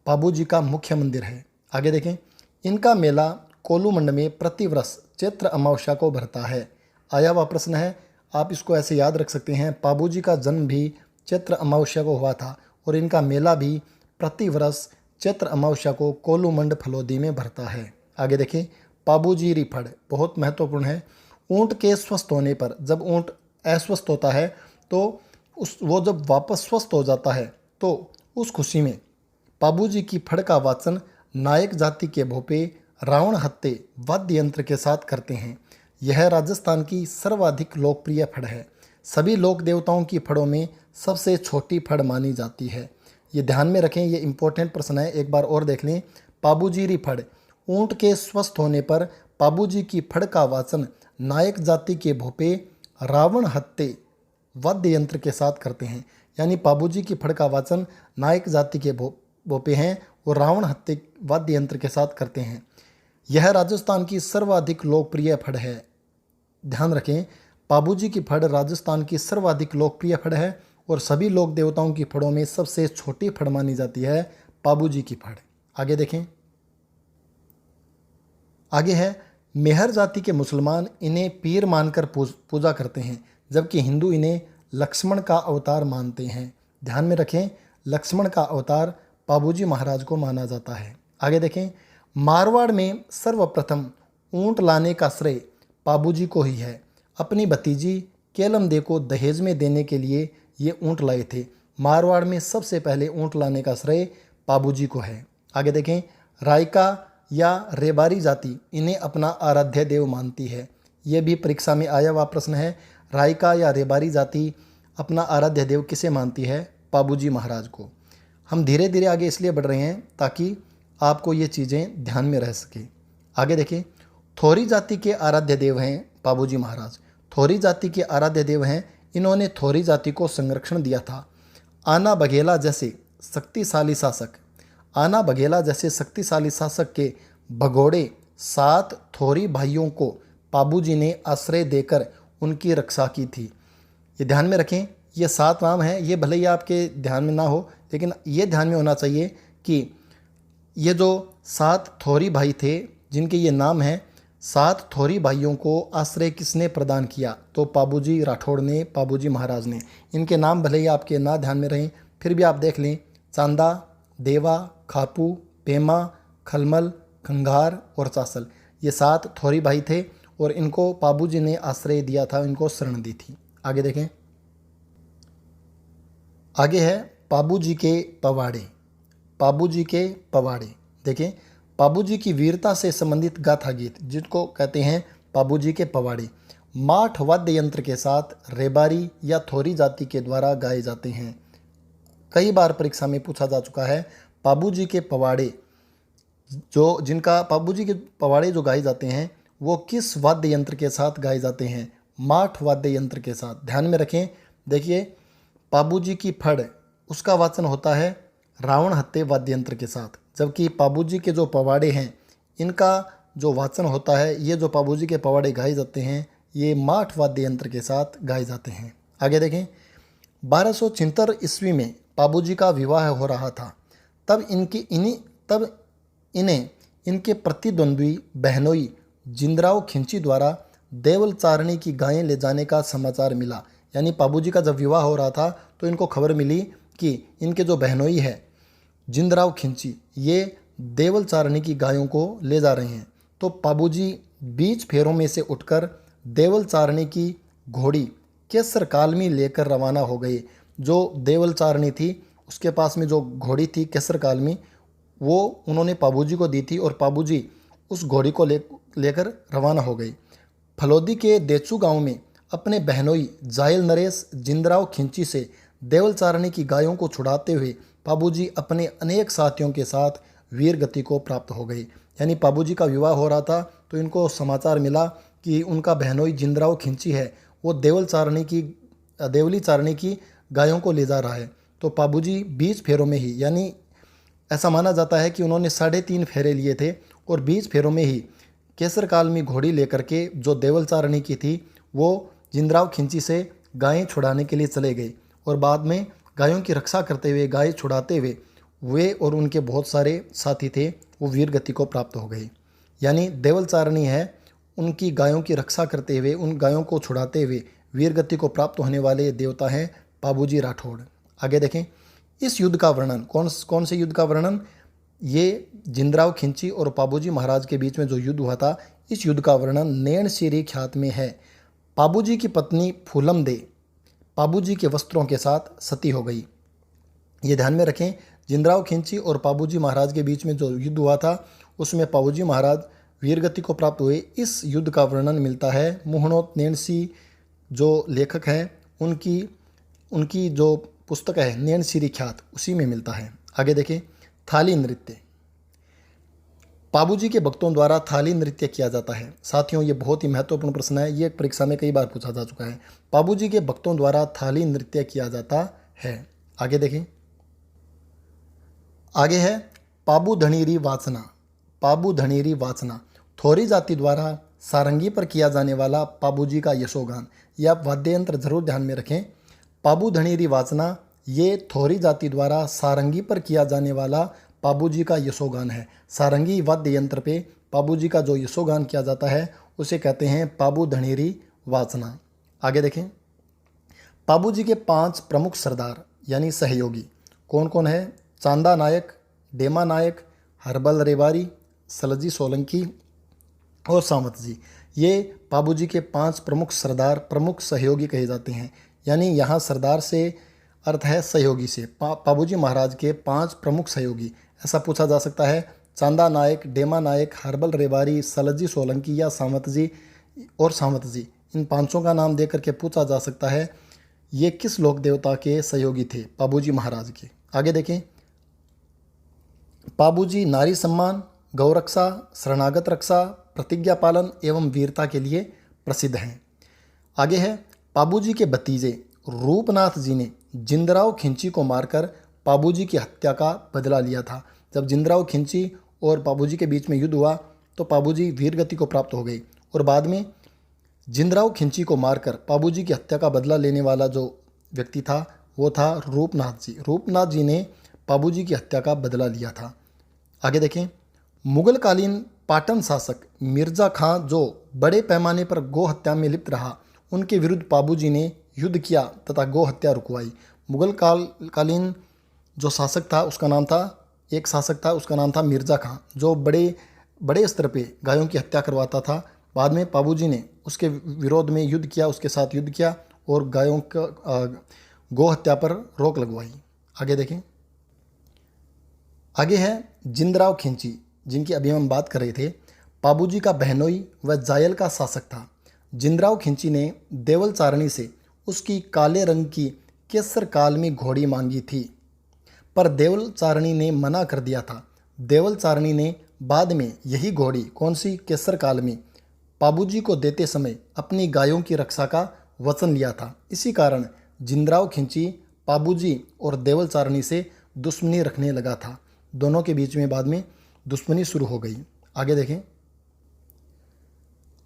पाबूजी का मुख्य मंदिर है। आगे देखें, इनका मेला कोलूमंड में प्रतिवर्ष चैत्र अमावस्या को भरता है। आया हुआ प्रश्न है, आप इसको ऐसे याद रख सकते हैं, पाबूजी का जन्म भी चैत्र अमावस्या को हुआ था और इनका मेला भी प्रतिवर्ष चैत्र अमावस्या को कोलूमंड फलोदी में भरता है। आगे देखें, पाबूजी रिफड़ बहुत महत्वपूर्ण है। ऊँट के स्वस्थ होने पर, जब ऊँट अस्वस्थ होता है तो वो जब वापस स्वस्थ हो जाता है तो उस खुशी में पाबूजी की फड़ का वाचन नायक जाति के भोपे रावण हत्ते वाद्य यंत्र के साथ करते हैं। यह राजस्थान की सर्वाधिक लोकप्रिय फड़ है। सभी लोक देवताओं की फड़ों में सबसे छोटी फड़ मानी जाती है। ये ध्यान में रखें, ये इंपॉर्टेंट प्रश्न है, एक बार और देख लें। पाबूजी री फड़, ऊँट के स्वस्थ होने पर पाबूजी की फड़ का वाचन नायक जाति के भोपे रावण हत्ते वाद्य यंत्र के साथ करते हैं। यानी पाबूजी की फड़ का वाचन नायक जाति के भोपे हैं और रावण हत्ते वाद्य यंत्र के साथ करते हैं। यह राजस्थान की सर्वाधिक लोकप्रिय फड़ है। ध्यान रखें, पाबूजी की फड़ राजस्थान की सर्वाधिक लोकप्रिय फड़ है और सभी लोक देवताओं की फड़ों में सबसे छोटी फड़ मानी जाती है पाबूजी की फड़। आगे देखें, आगे है मेहर जाति के मुसलमान इन्हें पीर मानकर पूजा करते हैं। जबकि हिंदू इन्हें लक्ष्मण का अवतार मानते हैं। ध्यान में रखें, लक्ष्मण का अवतार पाबूजी महाराज को माना जाता है। आगे देखें, मारवाड़ में सर्वप्रथम ऊंट लाने का श्रेय पाबूजी को ही है। अपनी भतीजी केलमदे को दहेज में देने के लिए ये ऊंट लाए थे। मारवाड़ में सबसे पहले ऊंट लाने का श्रेय पाबूजी को है। आगे देखें, रायका या रेबारी जाति इन्हें अपना आराध्य देव मानती है। ये भी परीक्षा में आया हुआ प्रश्न है। रायका या रेबारी जाति अपना आराध्य देव किसे मानती है? पाबूजी महाराज को। हम धीरे धीरे आगे इसलिए बढ़ रहे हैं ताकि आपको ये चीज़ें ध्यान में रह सके। आगे देखें, थोरी जाति के आराध्य देव हैं पाबूजी महाराज। थोरी जाति के आराध्य देव हैं। इन्होंने थोरी जाति को संरक्षण दिया था। आना बघेला जैसे शक्तिशाली शासक के भगोड़े 7 थोरी भाइयों को पाबूजी ने आश्रय देकर उनकी रक्षा की थी। ये ध्यान में रखें, ये 7 नाम हैं। ये भले ही आपके ध्यान में ना हो, लेकिन ये ध्यान में होना चाहिए कि ये जो 7 थोरी भाई थे जिनके ये नाम हैं, 7 थोरी भाइयों को आश्रय किसने प्रदान किया? तो पाबूजी राठौड़ ने, पाबूजी महाराज ने। इनके नाम भले ही आपके ना ध्यान में रहें, फिर भी आप देख लें। चांदा, देवा, खापू, पेमा, खलमल, खंगार और चासल, ये 7 थोरी भाई थे और इनको पाबूजी ने आश्रय दिया था, इनको शरण दी थी। आगे देखें, आगे है पाबूजी के पवाड़े। पाबूजी के पवाड़े देखें, पाबूजी की वीरता से संबंधित गाथा गीत जिनको कहते हैं पाबूजी के पवाड़े, माठ वाद्य यंत्र के साथ रेबारी या थोरी जाति के द्वारा गाए जाते हैं। कई बार परीक्षा में पूछा जा चुका है पाबूजी के पवाड़े पाबूजी के पवाड़े जो गाए जाते हैं वो किस वाद्य यंत्र के साथ गाए जाते हैं? माठ वाद्य यंत्र के साथ। ध्यान में रखें, देखिए पाबूजी की फड़, उसका वाचन होता है रावण हत्ते वाद्य यंत्र के साथ, जबकि पाबूजी के जो पवाड़े हैं इनका जो वाचन होता है, ये जो पाबूजी के पवाड़े गाए जाते हैं ये माठ वाद्य यंत्र के साथ गाए जाते हैं। आगे देखें, 1276 ईस्वी में पाबूजी का विवाह हो रहा था। तब इन्हें इनके प्रतिद्वंद्वी बहनोई जिंदराव खिंची द्वारा देवल चारणी की गायें ले जाने का समाचार मिला। यानी पाबूजी का जब विवाह हो रहा था तो इनको खबर मिली कि इनके जो बहनोई है जिंदराव खिंची, ये देवल चारणी की गायों को ले जा रहे हैं। तो पाबूजी 20 फेरों में से उठकर देवल चारणी की घोड़ी केसर कालमी लेकर रवाना हो गए। जो देवल चारणी थी उसके पास में जो घोड़ी थी केसर कालमी, वो उन्होंने पाबूजी को दी थी और पाबूजी उस घोड़ी को लेकर रवाना हो गए। फलोदी के देचू गांव में अपने बहनोई जायल नरेश जिंदराव खिंची से देवल चारणी की गायों को छुड़ाते हुए पाबूजी अपने अनेक साथियों के साथ वीर गति को प्राप्त हो गए। यानी पाबूजी का विवाह हो रहा था तो इनको समाचार मिला कि उनका बहनोई जिंदराव खिंची है, वो देवली चारणी की गायों को ले जा रहा है। तो पाबूजी 20 फेरों में ही, यानी ऐसा माना जाता है कि उन्होंने 3.5 फेरे लिए थे और 20 फेरों में ही केसर कालमी घोड़ी लेकर के जो देवल चारणी की थी वो जिंदराव खिंची से गायें छुड़ाने के लिए चले गए और बाद में गायों की रक्षा करते हुए, गाय छुड़ाते हुए वे और उनके बहुत सारे साथी थे वो वीर गति को प्राप्त हो गए। यानी देवल चारणी है, उनकी गायों की रक्षा करते हुए, उन गायों को छुड़ाते हुए वीर गति को प्राप्त होने वाले देवता हैं पाबूजी राठौड़। आगे देखें, इस युद्ध का वर्णन, कौन से युद्ध का वर्णन? ये जिंदराव खिंची और पाबूजी महाराज के बीच में जो युद्ध हुआ था, इस युद्ध का वर्णन नैनशिरी ख्यात में है। पाबूजी की पत्नी फूलम दे पाबूजी के वस्त्रों के साथ सती हो गई। ये ध्यान में रखें, जिंदराव खिंची और पाबूजी महाराज के बीच में जो युद्ध हुआ था उसमें पाबूजी महाराज वीरगति को प्राप्त हुए। इस युद्ध का वर्णन मिलता है मुहणोत नैनसी जो लेखक हैं उनकी जो पुस्तक है नैनशिरी ख्यात, उसी में मिलता है। आगे देखें, थाली नृत्य। पाबूजी के भक्तों द्वारा थाली नृत्य किया जाता है। साथियों, ये बहुत ही महत्वपूर्ण प्रश्न है, ये परीक्षा में कई बार पूछा जा चुका है। पाबूजी के भक्तों द्वारा थाली नृत्य किया जाता है। आगे देखें, आगे है पाबू धणीरी वाचना। पाबू धणीरी वाचना थोरी जाति द्वारा सारंगी पर किया जाने वाला पाबूजी का यशोगान। यह आप वाद्य यंत्र जरूर ध्यान में रखें। पाबू धणीरी वाचना ये थोरी जाति द्वारा सारंगी पर किया जाने वाला पाबूजी का यशोगान है। सारंगी वाद्य यंत्र पे पाबूजी का जो यशोगान किया जाता है उसे कहते हैं पाबू धणीरी वाचना। आगे देखें, पाबूजी के 5 प्रमुख सरदार यानी सहयोगी कौन कौन है? चांदा नायक, डेमा नायक, हरबल रेवारी, सलजी सोलंकी और सामत जी। ये पाबूजी के 5 प्रमुख सरदार, प्रमुख सहयोगी कहे जाते हैं। यानी यहाँ सरदार से अर्थ है सहयोगी से। पाबूजी महाराज के 5 प्रमुख सहयोगी, ऐसा पूछा जा सकता है। चांदा नायक, डेमा नायक, हरबल रेवारी, सलजी सोलंकी या सामत जी और सामत जी, इन पांचों का नाम देकर के पूछा जा सकता है ये किस लोक देवता के सहयोगी थे? पाबूजी महाराज के। आगे देखें, पाबूजी नारी सम्मान, गौरक्षा, शरणागत रक्षा, प्रतिज्ञा पालन एवं वीरता के लिए प्रसिद्ध हैं। आगे है, पाबूजी के भतीजे रूपनाथ जी ने जिंदराव खिंची को मारकर पाबूजी की हत्या का बदला लिया था। जब जिंदराव खिंची और पाबूजी के बीच में युद्ध हुआ तो पाबूजी वीरगति को प्राप्त हो गई और बाद में जिंदराव खिंची को मारकर पाबूजी की हत्या का बदला लेने वाला जो व्यक्ति था वो था रूपनाथ जी। रूपनाथ जी ने पाबूजी की हत्या का बदला लिया था। आगे देखें, मुगलकालीन पाटन शासक मिर्जा खां जो बड़े पैमाने पर गौ हत्या में लिप्त रहा, उनके विरुद्ध पाबूजी ने युद्ध किया तथा गौ हत्या रुकवाई। मुगल कालीन जो शासक था उसका नाम था, एक शासक था उसका नाम था मिर्जा खां, जो बड़े स्तर पे गायों की हत्या करवाता था। बाद में पाबूजी ने उसके विरोध में युद्ध किया, उसके साथ युद्ध किया और गायों का गौ हत्या पर रोक लगवाई। आगे देखें, आगे है जिंदराव खिंची, जिनकी अभी हम बात कर रहे थे। पाबूजी का बहनोई व जायल का शासक था। जिंदराव खिंची ने देवल चारणी से उसकी काले रंग की केसर कालमी घोड़ी मांगी थी, पर देवल चारणी ने मना कर दिया था। देवल चारणी ने बाद में यही घोड़ी, कौन सी? केसर कालमी, पाबूजी को देते समय अपनी गायों की रक्षा का वचन लिया था। इसी कारण जिंदराव खिंची पाबूजी और देवल चारणी से दुश्मनी रखने लगा था। दोनों के बीच में बाद में दुश्मनी शुरू हो गई। आगे देखें,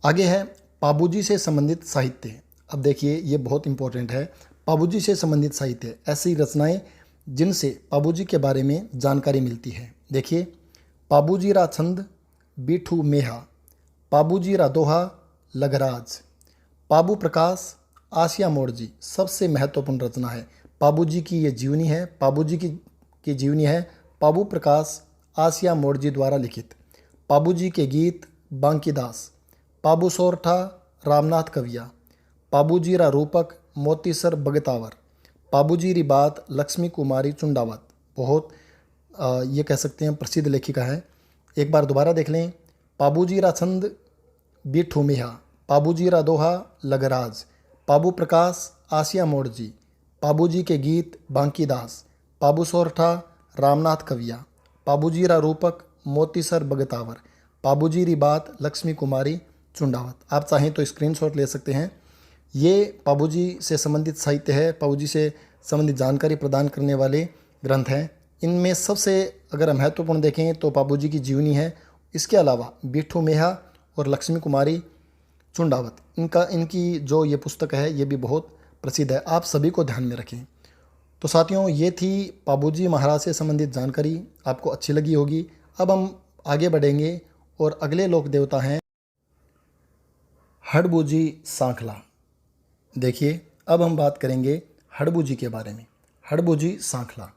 आगे है पाबूजी से संबंधित साहित्य। अब देखिए ये बहुत इंपॉर्टेंट है। पाबूजी से संबंधित साहित्य, ऐसी रचनाएं जिनसे पाबूजी के बारे में जानकारी मिलती है। देखिए, पाबूजी रा छंद बीठू मेहा, पाबूजी रा दोहा लगराज, पाबू प्रकाश आसिया मोड़जी सबसे महत्वपूर्ण रचना है। पाबूजी की ये जीवनी है, पाबूजी की जीवनी है पाबू प्रकाश आसिया मोड़जी द्वारा लिखित। पाबूजी के गीत बांकीदास, पाबू सोरठा रामनाथ कविया, पाबूजी रा रूपक मोतीसर बगतावर, पाबूजी री बात लक्ष्मी कुमारी चुंडावत। बहुत ये कह सकते हैं प्रसिद्ध लेखिका है। एक बार दोबारा देख लें, पाबूजी रा छंद बीठू मिहा, पाबूजी रा दोहा लगराज, पाबू प्रकाश आसिया मोड़जी, पाबूजी के गीत बांकीदास, पाबू सोरठा रामनाथ कविया, पाबूजी रा रूपक मोतीसर बगतावर, पाबूजी री बात लक्ष्मी कुमारी चुंडावत। आप चाहें तो स्क्रीनशॉट ले सकते हैं। ये पाबूजी से संबंधित साहित्य है, पाबूजी से संबंधित जानकारी प्रदान करने वाले ग्रंथ हैं। इनमें सबसे अगर महत्वपूर्ण देखें तो पाबूजी की जीवनी है। इसके अलावा बीठू मेहा और लक्ष्मी कुमारी चुंडावत, इनकी जो ये पुस्तक है ये भी बहुत प्रसिद्ध है। आप सभी को ध्यान में रखें। तो साथियों, ये थी पाबूजी महाराज से संबंधित जानकारी, आपको अच्छी लगी होगी। अब हम आगे बढ़ेंगे और अगले लोक देवता हैं हड़बूजी सांखला। देखिए, अब हम बात करेंगे हड़बूजी के बारे में। हड़बूजी सांखला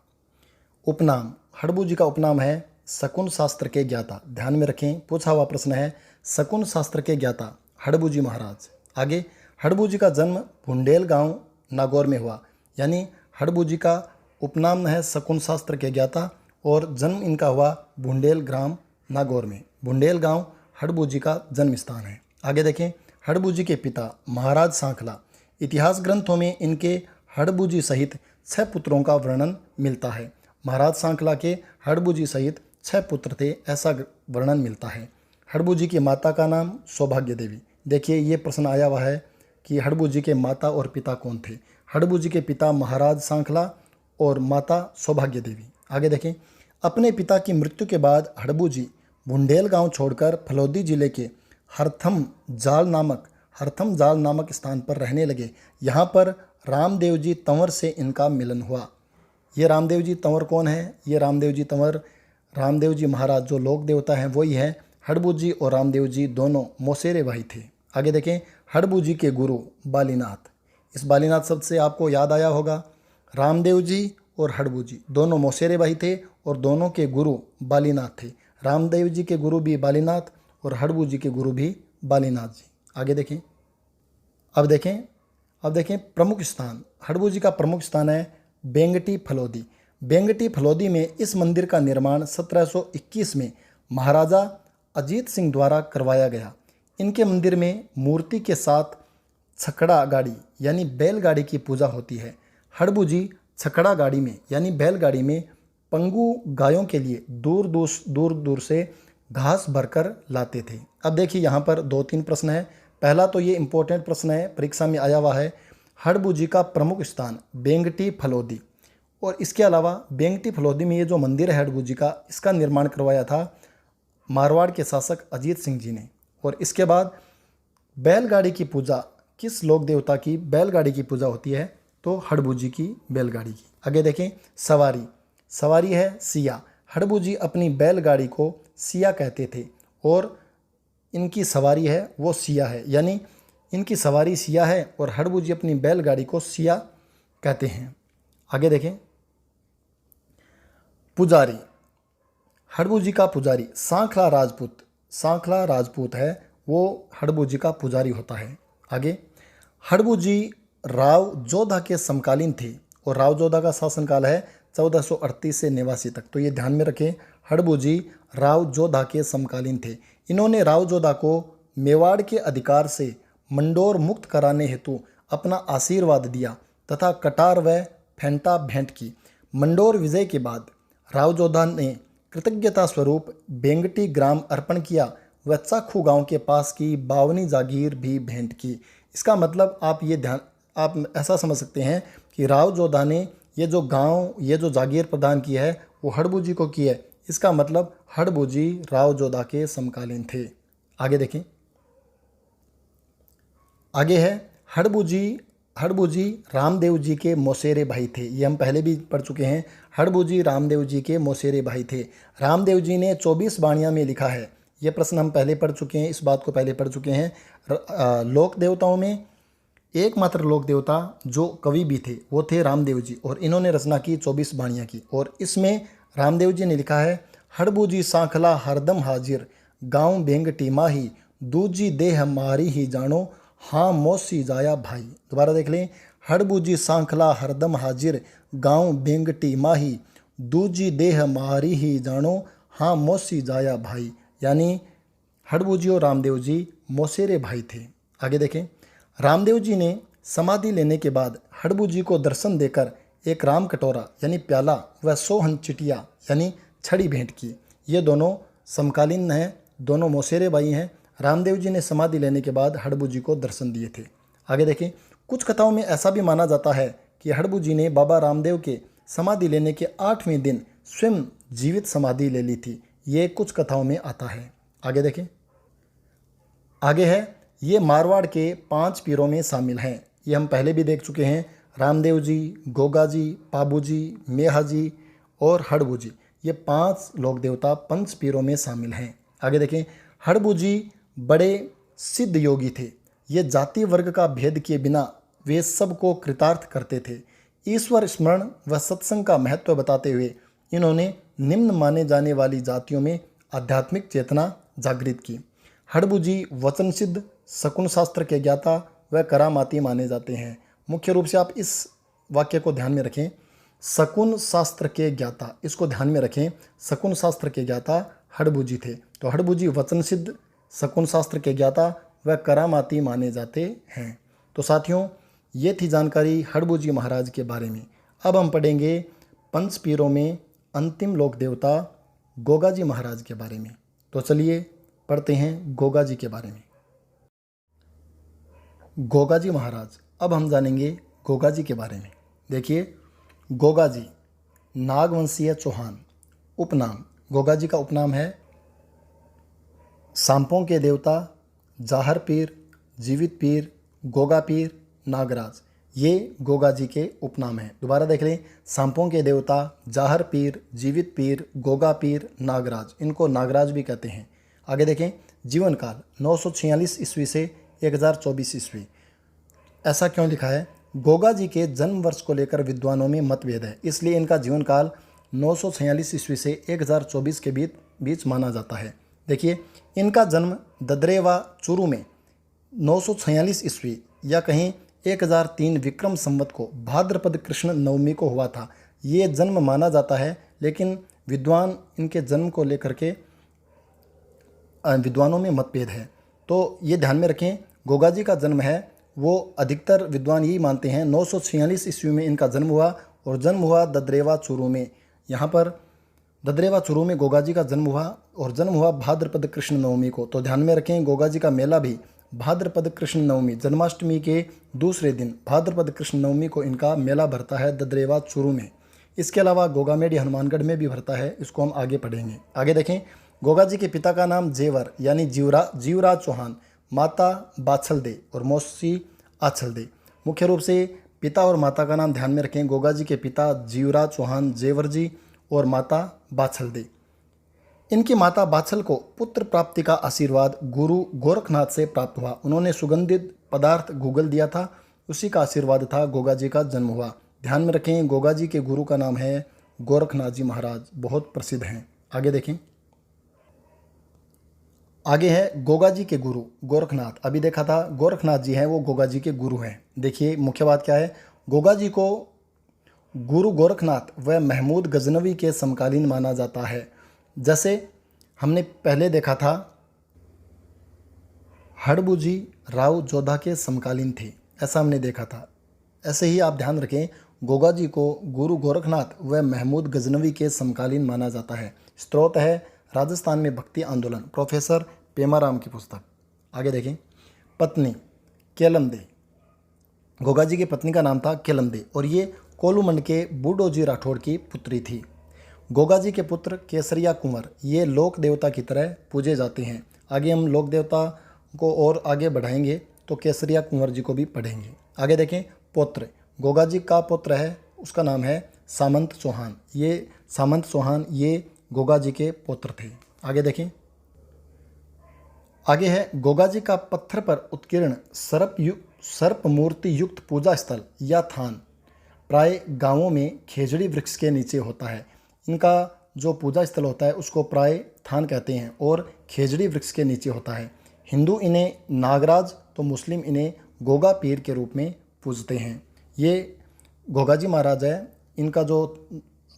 उपनाम, हड़बूजी का उपनाम है शकुन शास्त्र के ज्ञाता। ध्यान में रखें, पूछा हुआ प्रश्न है शकुन शास्त्र के ज्ञाता हड़बूजी महाराज। आगे, हड़बूजी का जन्म भुंडेल गांव नागौर में हुआ। यानी हड़बूजी का उपनाम है शकुन शास्त्र के ज्ञाता और जन्म इनका हुआ भुंडेल ग्राम नागौर में। भुंडेल गांव हड़बूजी का जन्म स्थान है। आगे देखें, हड़बूजी के पिता महाराज सांखला। इतिहास ग्रंथों में इनके हड़बूजी सहित 6 पुत्रों का वर्णन मिलता है। महाराज सांखला के हड़बूजी सहित 6 पुत्र थे, ऐसा वर्णन मिलता है। हड़बूजी की माता का नाम सौभाग्य देवी। देखिए, ये प्रश्न आया हुआ है कि हड़बूजी के माता और पिता कौन थे। हड़बूजी के पिता महाराज सांखला और माता सौभाग्य देवी। आगे देखें, अपने पिता की मृत्यु के बाद हड़बूजी भुंडेल गांव छोड़कर फलोदी जिले के हरथम जाल नामक स्थान पर रहने लगे। यहाँ पर रामदेव जी तंवर से इनका मिलन हुआ। ये रामदेव जी तंवर कौन है? ये रामदेव जी तंवर रामदेव जी महाराज जो लोक देवता हैं वही है। हड़बूजी और रामदेव जी दोनों मौसेरे भाई थे। आगे देखें, हड़बूजी के गुरु बालीनाथ। इस बालीनाथ शब्द से आपको याद आया होगा, रामदेव जी और हड़बू जी दोनों मौसेरे भाई थे और दोनों के गुरु बालीनाथ थे। रामदेव जी के गुरु भी बालीनाथ और हड़बू जी के गुरु भी बालीनाथ जी। आगे देखें, अब देखें प्रमुख स्थान। हड़बू जी का प्रमुख स्थान है बेंगटी फलोदी। बेंगटी फलोदी में इस मंदिर का निर्माण 1721 में महाराजा अजीत सिंह द्वारा करवाया गया। इनके मंदिर में मूर्ति के साथ छकड़ा गाड़ी यानी बैलगाड़ी की पूजा होती है। हड़बू जी छकड़ा गाड़ी में यानी बैलगाड़ी में पंगु गायों के लिए दूर दूर से घास भरकर लाते थे। अब देखिए यहाँ पर 2-3 प्रश्न है। पहला तो ये इम्पोर्टेंट प्रश्न है, परीक्षा में आया हुआ है, हड़बू जी का प्रमुख स्थान बेंगटी फलोदी। और इसके अलावा बेंगटी फलोदी में ये जो मंदिर है हड़बू जी का, इसका निर्माण करवाया था मारवाड़ के शासक अजीत सिंह जी ने। और इसके बाद बैलगाड़ी की पूजा, किस लोक देवता की बैलगाड़ी की पूजा होती है, तो हड़बू जी की बैलगाड़ी की। आगे देखें, सवारी है सिया। हड़बू जी अपनी बैलगाड़ी को सिया कहते थे और इनकी सवारी है वो सिया है, यानी इनकी सवारी सिया है और हड़बू जी अपनी बैलगाड़ी को सिया कहते हैं। आगे देखें, पुजारी। हड़बू जी का पुजारी सांखला राजपूत है, वो हड़बू जी का पुजारी होता है। आगे, हड़बू जी राव जोधा के समकालीन थे और राव जोधा का शासनकाल है 1438 से 89 तक। तो ये ध्यान में रखें, हड़बू जी राव जोधा के समकालीन थे। इन्होंने राव जोधा को मेवाड़ के अधिकार से मंडोर मुक्त कराने हेतु अपना आशीर्वाद दिया तथा कटार व फेंटा भेंट की। मंडोर विजय के बाद राव जोधा ने कृतज्ञता स्वरूप बेंगटी ग्राम अर्पण किया व चाखू गांव के पास की बावनी जागीर भी भेंट की। इसका मतलब आप ऐसा समझ सकते हैं कि राव जोधा ने ये जो गांव, ये जो जागीर प्रदान की है वो हड़बू जी को की है। इसका मतलब हड़बू जी राव जोधा के समकालीन थे। आगे देखें, आगे है हड़बू जी रामदेव जी के मौसेरे भाई थे। ये हम पहले भी पढ़ चुके हैं, हड़बू जी रामदेव जी के मौसेरे भाई थे। रामदेव जी ने 24 बाणियाँ में लिखा है। ये प्रश्न हम पहले पढ़ चुके हैं, इस बात को पहले पढ़ चुके हैं। लोक देवताओं में एकमात्र लोक देवता जो कवि भी थे वो थे रामदेव जी और इन्होंने रचना की 24 बाणियाँ की। और इसमें रामदेव जी ने लिखा है, हड़बू जी सांखला हरदम हाजिर, गाँव बेंगटी माही, दूजी देह मारी ही जानो, हाँ मौसी जाया भाई। दोबारा देख लें, हड़बू जी सांखला हरदम हाजिर, गाँव बेंगटी माही, दूजी देह मारी ही जानो, हाँ मौसी जाया भाई। यानी हड़बू जी और रामदेव जी मौसेरे भाई थे। आगे देखें, रामदेव जी ने समाधि लेने के बाद हड़बू जी को दर्शन देकर एक राम कटोरा यानी प्याला व सोहन चिटिया यानी छड़ी भेंट की। ये दोनों समकालीन हैं, दोनों मौसेरे भाई हैं। रामदेव जी ने समाधि लेने के बाद हड़बू जी को दर्शन दिए थे। आगे देखें, कुछ कथाओं में ऐसा भी माना जाता है कि हड़बू जी ने बाबा रामदेव के समाधि लेने के 8वें दिन स्वयं जीवित समाधि ले ली थी। ये कुछ कथाओं में आता है। आगे देखें, आगे है, ये मारवाड़ के 5 पीरों में शामिल हैं। ये हम पहले भी देख चुके हैं, रामदेव जी, गोगा जी, पाबू जी, मेहा जी और हड़बू जी। ये 5 लोक देवता पंच पीरों में शामिल हैं। आगे देखें, हड़बू जी बड़े सिद्ध योगी थे। ये जाति वर्ग का भेद किए बिना वे सबको कृतार्थ करते थे। ईश्वर स्मरण व सत्संग का महत्व बताते हुए इन्होंने निम्न माने जाने वाली जातियों में आध्यात्मिक चेतना जागृत की। हड़बू जी वचन सिद्ध, शकुन शास्त्र के ज्ञाता व करामाती माने जाते हैं। मुख्य रूप से आप इस वाक्य को ध्यान में रखें, शकुन शास्त्र के ज्ञाता, इसको ध्यान में रखें। शकुन शास्त्र के ज्ञाता हड़बू जी थे। तो हड़बू जी वचन सिद्ध, शकुन शास्त्र के ज्ञाता व करामाती माने जाते हैं। तो साथियों, ये थी जानकारी हड़बू जी महाराज के बारे में। अब हम पढ़ेंगे पंच पीरों में अंतिम लोक देवता गोगा जी महाराज के बारे में। तो चलिए पढ़ते हैं गोगा जी के बारे में। गोगा जी महाराज, अब हम जानेंगे गोगा जी के बारे में। देखिए, गोगा जी नागवंशीय चौहान। उपनाम, गोगा जी का उपनाम है सांपों के देवता, जाहर पीर, जीवित पीर, गोगा पीर, नागराज। ये गोगा जी के उपनाम हैं। दोबारा देख लें, सांपों के देवता, जाहर पीर, जीवित पीर, गोगा पीर, नागराज। इनको नागराज भी कहते हैं। आगे देखें, जीवन काल 946 ईस्वी से 1024 ईस्वी। ऐसा क्यों लिखा है? गोगा जी के जन्म वर्ष को लेकर विद्वानों में मतभेद है, इसलिए इनका जीवन काल 946 ईस्वी से 1024 के बीच माना जाता है। देखिए, इनका जन्म ददरेवा चूरू में 946 ईस्वी या कहीं 1003 विक्रम संवत को भाद्रपद कृष्ण नवमी को हुआ था। ये जन्म माना जाता है, लेकिन विद्वान इनके जन्म को लेकर के विद्वानों में मतभेद है। तो ये ध्यान में रखें, गोगा जी का जन्म है वो अधिकतर विद्वान यही मानते हैं 946 ईस्वी में इनका जन्म हुआ, और जन्म हुआ ददरेवा चूरू में। यहाँ पर ददरेवा चूरू में गोगा जी का जन्म हुआ और जन्म हुआ भाद्रपद कृष्ण नवमी को। तो ध्यान में रखें, गोगा जी का मेला भी भाद्रपद कृष्ण नवमी, जन्माष्टमी के दूसरे दिन भाद्रपद कृष्ण नवमी को इनका मेला भरता है ददरेवा चूरू में। इसके अलावा गोगामेडी हनुमानगढ़ में भी भरता है, इसको हम आगे पढ़ेंगे। आगे देखें, गोगा जी के पिता का नाम जेवर यानी जीवराज चौहान, माता बाछलदे और मौसी आछलदे। मुख्य रूप से पिता और माता का नाम ध्यान में रखें। गोगा जी के पिता जीवराज चौहान जेवर जी और माता बाछलदे। इनकी माता बाछल को पुत्र प्राप्ति का आशीर्वाद गुरु गोरखनाथ से प्राप्त हुआ। उन्होंने सुगंधित पदार्थ गूगल दिया था, उसी का आशीर्वाद था गोगा जी का जन्म हुआ। ध्यान में रखें, गोगा जी के गुरु का नाम है गोरखनाथ जी महाराज, बहुत प्रसिद्ध हैं। आगे देखें, आगे है गोगा जी के गुरु गोरखनाथ। अभी देखा था गोरखनाथ जी हैं वो गोगा जी के गुरु हैं। देखिए मुख्य बात क्या है, गोगा जी को गुरु गोरखनाथ व महमूद गजनवी के समकालीन माना जाता है। जैसे हमने पहले देखा था हड़बूजी राव जोधा के समकालीन थे, ऐसा हमने देखा था। ऐसे ही आप ध्यान रखें, गोगा जी को गुरु गोरखनाथ व महमूद गजनवी के समकालीन माना जाता है। स्रोत है राजस्थान में भक्ति आंदोलन, प्रोफेसर पेमाराम की पुस्तक। आगे देखें, पत्नी केलमदे। गोगा जी की पत्नी का नाम था केलमदे और ये कोलूमंड के बूडोजी राठौड़ की पुत्री थी। गोगा जी के पुत्र केसरिया कुंवर ये लोक देवता की तरह पूजे जाते हैं। आगे हम लोक देवता को और आगे बढ़ाएंगे तो केसरिया कुंवर जी को भी पढ़ेंगे। आगे देखें, पौत्र गोगा जी का पुत्र है, उसका नाम है सामंत चौहान। ये सामंत चौहान ये गोगा जी के पुत्र थे। आगे देखें, आगे है गोगा जी का पत्थर पर उत्कीर्ण सर्प मूर्ति युक्त पूजा स्थल या थान प्राय गांवों में खेजड़ी वृक्ष के नीचे होता है। इनका जो पूजा स्थल होता है उसको प्राय थान कहते हैं और खेजड़ी वृक्ष के नीचे होता है। हिंदू इन्हें नागराज तो मुस्लिम इन्हें गोगा पीर के रूप में पूजते हैं। ये गोगा जी महाराज है, इनका जो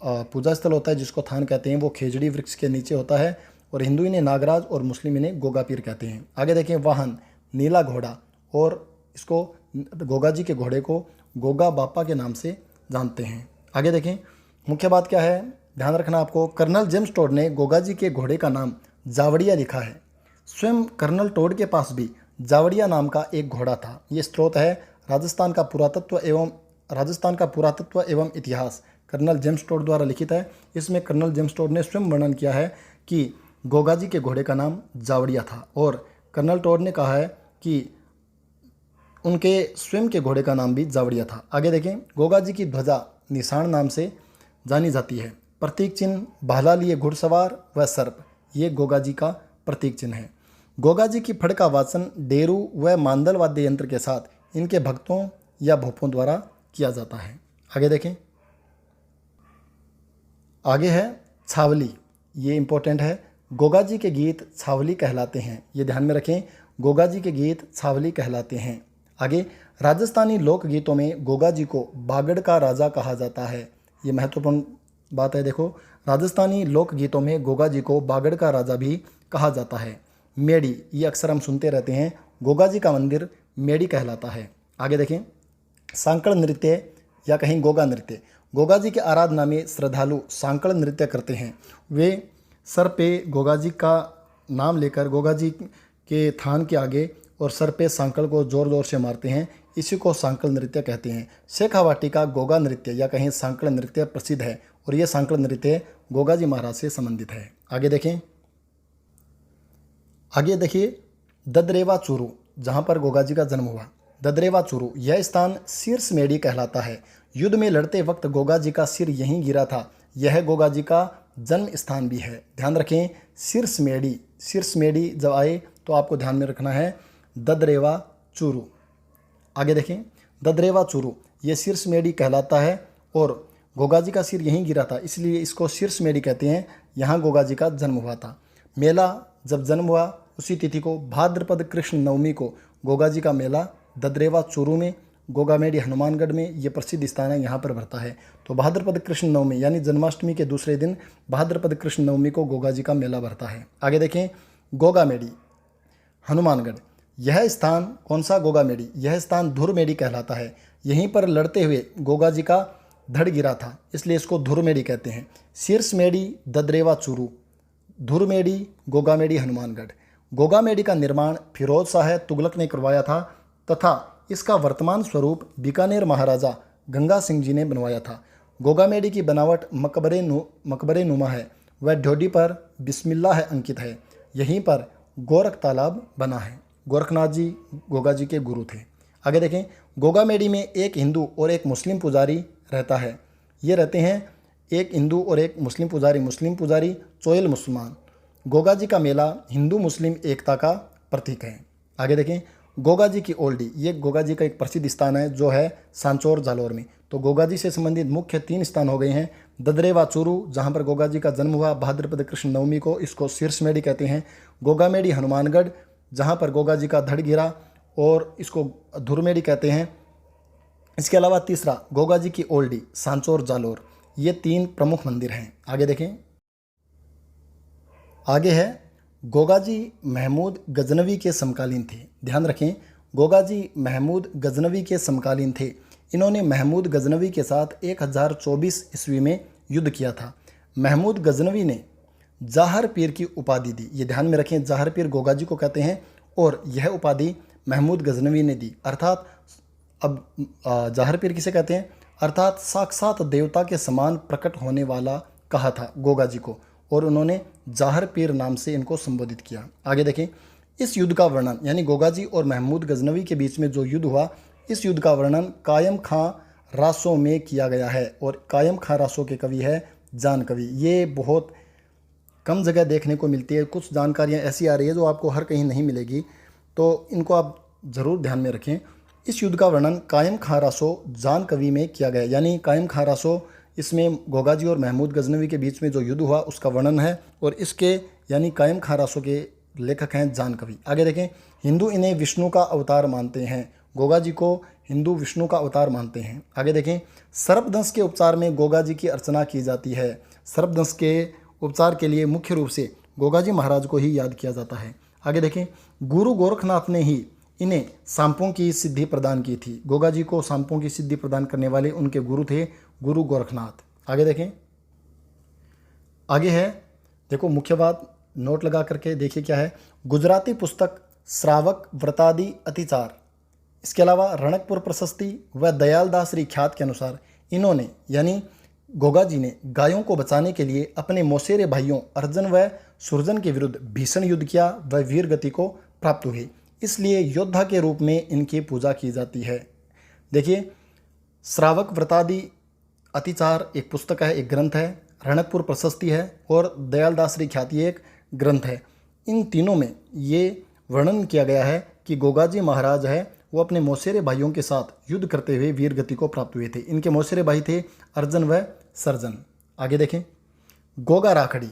पूजा स्थल होता है जिसको थान कहते हैं वो खेजड़ी वृक्ष के नीचे होता है और हिंदू इन्हें नागराज और मुस्लिम इन्हें गोगा पीर कहते हैं। आगे देखें, वाहन नीला घोड़ा, और इसको गोगा जी के घोड़े को गोगा बापा के नाम से जानते हैं। आगे देखें, मुख्य बात क्या है, ध्यान रखना आपको, कर्नल जेम्स टोड ने गोगा जी के घोड़े का नाम जावड़िया लिखा है। स्वयं कर्नल टोड के पास भी जावड़िया नाम का एक घोड़ा था। ये स्रोत है राजस्थान का पुरातत्व एवं इतिहास, कर्नल जेम्स टोड द्वारा लिखित है। इसमें कर्नल जेम्स टोड ने स्वयं वर्णन किया है कि गोगा जी के घोड़े का नाम जावड़िया था और कर्नल टोड ने कहा है कि उनके स्वयं के घोड़े का नाम भी जावड़िया था। आगे देखें, गोगा जी की ध्वजा निशान नाम से जानी जाती है। प्रतीक चिन्ह भाला लिए घुड़सवार व सर्प, ये गोगा जी का प्रतीक चिन्ह है। गोगा जी की फड़ का वाचन डेरू व मांदल वाद्य यंत्र के साथ इनके भक्तों या भोपों द्वारा किया जाता है। आगे देखें, आगे है छावली, ये इंपॉर्टेंट है। गोगा जी के गीत छावली कहलाते हैं, ये ध्यान में रखें, गोगा जी के गीत छावली कहलाते हैं। आगे, राजस्थानी लोकगीतों में गोगा जी को बागड़ का राजा कहा जाता है, ये महत्वपूर्ण बात है। देखो, राजस्थानी लोकगीतों में गोगा जी को बागड़ का राजा भी कहा जाता है। मेड़ी, ये अक्सर हम सुनते रहते हैं, गोगा जी का मंदिर मेड़ी कहलाता है। आगे देखें, सांकड़ नृत्य या कहीं गोगा नृत्य, गोगा जी के आराधना में श्रद्धालु सांकड़ नृत्य करते हैं। वे सर पे गोगा जी का नाम लेकर गोगा जी के थान के आगे और सर पे सांकड़ को जोर जोर से मारते हैं, इसी को सांकड़ नृत्य कहते हैं। शेखावाटी का गोगा नृत्य या कहीं सांकड़ नृत्य प्रसिद्ध है और ये सांकड़ नृत्य गोगा जी महाराज से संबंधित है। आगे देखें, आगे देखिए, ददरेवा चूरू, जहाँ पर गोगा जी का जन्म हुआ, ददरेवा चूरू, यह स्थान शीर्ष मेड़ी कहलाता है। युद्ध में लड़ते वक्त गोगा जी का सिर यहीं गिरा था, यह गोगा जी का जन्म स्थान भी है। ध्यान रखें, शीर्ष मेड़ी जब आए तो आपको ध्यान में रखना है ददरेवा चूरू। आगे देखें, ददरेवा चूरू ये शीर्षमेड़ी कहलाता है और गोगा जी का सिर यहीं गिरा था, इसलिए इसको शीर्षमेड़ी कहते हैं। यहाँ गोगा जी का जन्म हुआ था। मेला जब जन्म हुआ उसी तिथि को भाद्रपद कृष्ण नवमी को गोगा जी का मेला ददरेवा चूरू में, गोगामेड़ी हनुमानगढ़ में, ये प्रसिद्ध स्थान है, यहाँ पर भरता है। तो भाद्रपद कृष्ण नवमी यानी जन्माष्टमी के दूसरे दिन भाद्रपद कृष्ण नवमी को गोगा जी का मेला भरता है। आगे देखें, गोगामेड़ी हनुमानगढ़, यह स्थान कौन सा? गोगामेड़ी। यह स्थान धुरमेड़ी कहलाता है। यहीं पर लड़ते हुए गोगा जी का धड़ गिरा था, इसलिए इसको धुरमेड़ी कहते हैं। शीर्षमेड़ी ददरेवा चूरू, धुरमेड़ी गोगामेड़ी हनुमानगढ़। गोगामेड़ी का निर्माण फिरोज शाह तुगलक ने करवाया था तथा इसका वर्तमान स्वरूप बीकानेर महाराजा गंगा सिंह जी ने बनवाया था। गोगामेड़ी की बनावट मकबरे नुमा है। वह ढोडी पर बिस्मिल्लाह अंकित है। यहीं पर गोरख तालाब बना है। गोरखनाथ जी गोगा जी के गुरु थे। आगे देखें, गोगामेड़ी में एक हिंदू और एक मुस्लिम पुजारी रहता है। ये रहते हैं एक हिंदू और एक मुस्लिम पुजारी चोयल मुसलमान। गोगा जी का मेला हिंदू मुस्लिम एकता का प्रतीक है। आगे देखें, गोगा जी की ओल्डी, ये गोगा जी का एक प्रसिद्ध स्थान है जो है सांचौर जालौर में। तो गोगा जी से संबंधित मुख्य 3 स्थान हो गए हैं। ददरेवा चूरू, जहाँ पर गोगा जी का जन्म हुआ भाद्रपद कृष्ण नवमी को, इसको शीर्षमेड़ी कहते हैं। गोगामेड़ी हनुमानगढ़, जहाँ पर गोगा जी का धड़ गिरा, और इसको धुरमेड़ी कहते हैं। इसके अलावा तीसरा गोगा जी की ओल्डी सांचौर जालौर, ये 3 प्रमुख मंदिर हैं। आगे देखें, आगे है गोगा जी महमूद गजनवी के समकालीन थे। ध्यान रखें, गोगा जी महमूद गजनवी के समकालीन थे। इन्होंने महमूद गजनवी के साथ 1024 ईस्वी में युद्ध किया था। महमूद गजनवी ने जाहर पीर की उपाधि दी। ये ध्यान में रखें, जाहर पीर गोगा जी को कहते हैं और यह उपाधि महमूद गजनवी ने दी। अर्थात अब जाहर पीर किसे कहते हैं? अर्थात साक्षात देवता के समान प्रकट होने वाला कहा था गोगा जी को, और उन्होंने जाहर पीर नाम से इनको संबोधित किया। आगे देखें, इस युद्ध का वर्णन, यानी गोगा जी और महमूद गजनवी के बीच में जो युद्ध हुआ, इस युद्ध का वर्णन कायम खां रासों में किया गया है। और कायम खां रासों के कवि है जान कवि। ये बहुत कम जगह देखने को मिलती है। कुछ जानकारियाँ ऐसी आ रही है जो आपको हर कहीं नहीं मिलेगी, तो इनको आप ज़रूर ध्यान में रखें। इस युद्ध का वर्णन कायम खां रासो जान कवि में किया गया, यानी कायम खां रासो, इसमें गोगा जी और महमूद गजनवी के बीच में जो युद्ध हुआ उसका वर्णन है, और इसके यानी कायम खां रासो के लेखक हैं जान कवि। आगे देखें, हिंदू इन्हें विष्णु का अवतार मानते हैं। गोगा जी को हिंदू विष्णु का अवतार मानते हैं। आगे देखें, सर्पदंश के उपचार में गोगा जी की अर्चना की जाती है। सर्पदंश के उपचार के लिए मुख्य रूप से गोगा जी महाराज को ही याद किया जाता है। आगे देखें, गुरु गोरखनाथ ने ही इन्हें सांपों की सिद्धि प्रदान की थी। गोगा जी को सांपों की सिद्धि प्रदान करने वाले उनके गुरु थे गुरु गोरखनाथ। आगे देखें, आगे है, देखो मुख्य बात नोट लगा करके देखिए क्या है। गुजराती पुस्तक श्रावक व्रतादि अतिचार, इसके अलावा रणकपुर प्रशस्ति व दयालदास री ख्यात के अनुसार इन्होंने यानी गोगा जी ने गायों को बचाने के लिए अपने मौसेरे भाइयों अर्जुन व सुरजन के विरुद्ध भीषण युद्ध किया व वीर गति को प्राप्त हुई, इसलिए योद्धा के रूप में इनकी पूजा की जाती है। देखिए, श्रावक व्रतादि अतिचार एक पुस्तक है, एक ग्रंथ है, रणकपुर प्रशस्ति है और दयालदास री ख्याति एक ग्रंथ है। इन तीनों में ये वर्णन किया गया है कि गोगा जी महाराज है वो अपने मौसेरे भाइयों के साथ युद्ध करते हुए वीर गति को प्राप्त हुए थे। इनके मौसेरे भाई थे अर्जुन व सर्जन। आगे देखें, गोगा राखड़ी,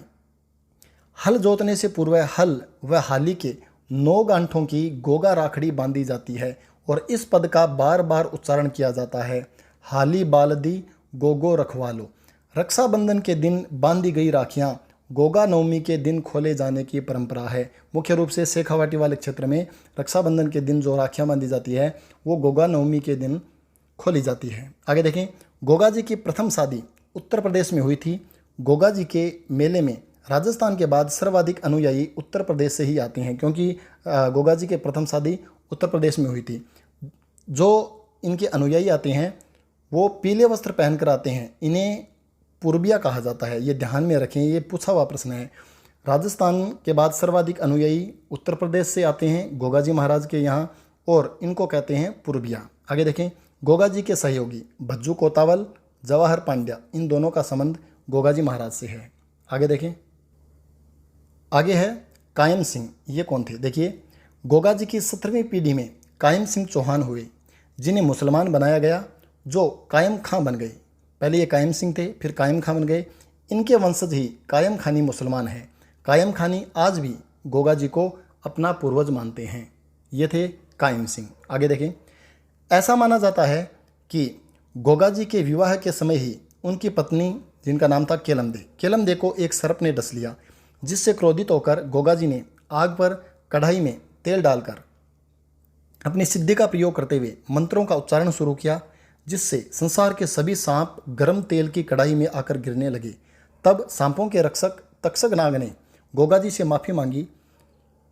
हल जोतने से पूर्व हल व हाली के 9 गांठों की गोगा राखड़ी बांधी जाती है और इस पद का बार बार उच्चारण किया जाता है, हाली बालदी गोगो रखवालो। रक्षाबंधन के दिन बांधी गई राखियाँ गोगा नवमी के दिन खोले जाने की परंपरा है। मुख्य रूप से शेखावाटी वाले क्षेत्र में रक्षाबंधन के दिन जो राखियाँ बांधी जाती है वो गोगा नवमी के दिन खोली जाती है। आगे देखें, गोगा जी की प्रथम शादी उत्तर प्रदेश में हुई थी। गोगा जी के मेले में राजस्थान के बाद सर्वाधिक अनुयायी उत्तर प्रदेश से ही आते हैं, क्योंकि गोगा जी के प्रथम शादी उत्तर प्रदेश में हुई थी। जो इनके अनुयायी आते हैं वो पीले वस्त्र पहनकर आते हैं, इन्हें पूर्बिया कहा जाता है। ये ध्यान में रखें, ये पूछा हुआ प्रश्न है। राजस्थान के बाद सर्वाधिक अनुयायी उत्तर प्रदेश से आते हैं गोगा जी महाराज के यहाँ, और इनको कहते हैं पूर्बिया। आगे देखें, गोगा जी के सहयोगी भज्जू कोतावल, जवाहर पांड्या, इन दोनों का संबंध गोगा जी महाराज से है। आगे देखें, आगे है कायम सिंह। ये कौन थे? देखिए, गोगा जी की 17वीं पीढ़ी में कायम सिंह चौहान हुए, जिन्हें मुसलमान बनाया गया। जो कायम खां बन गए। पहले ये कायम सिंह थे, फिर कायम खां बन गए। इनके वंशज ही कायम खानी मुसलमान हैं। कायम खानी आज भी गोगा जी को अपना पूर्वज मानते हैं। ये थे कायम सिंह। आगे देखें। ऐसा माना जाता है कि गोगा जी के विवाह के समय ही उनकी पत्नी, जिनका नाम था केलमदे को एक सर्प ने डस लिया, जिससे क्रोधित होकर गोगा जी ने आग पर कढ़ाई में तेल डालकर अपनी सिद्धि का प्रयोग करते हुए मंत्रों का उच्चारण शुरू किया, जिससे संसार के सभी सांप गर्म तेल की कढ़ाई में आकर गिरने लगे। तब सांपों के रक्षक तक्षक नाग ने गोगा जी से माफ़ी मांगी,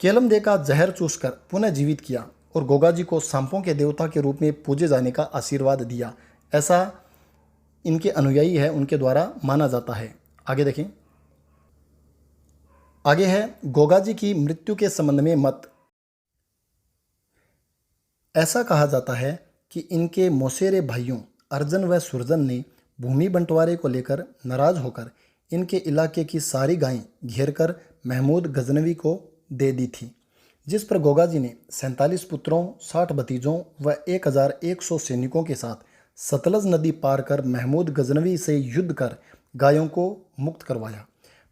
केलमदे का जहर चूसकर पुनः जीवित किया और गोगा जी को सांपों के देवता के रूप में पूजे जाने का आशीर्वाद दिया। ऐसा इनके अनुयायी है उनके द्वारा माना जाता है। आगे देखें। आगे है गोगा जी की मृत्यु के संबंध में मत। ऐसा कहा जाता है कि इनके मौसेरे भाइयों अर्जन व सुरजन ने भूमि बंटवारे को लेकर नाराज होकर इनके इलाके की सारी गायें घेरकर महमूद गजनवी को दे दी थी, जिस पर गोगा जी ने 47 पुत्रों, 60 भतीजों व 1100 सैनिकों के साथ सतलज नदी पार कर महमूद गजनवी से युद्ध कर गायों को मुक्त करवाया।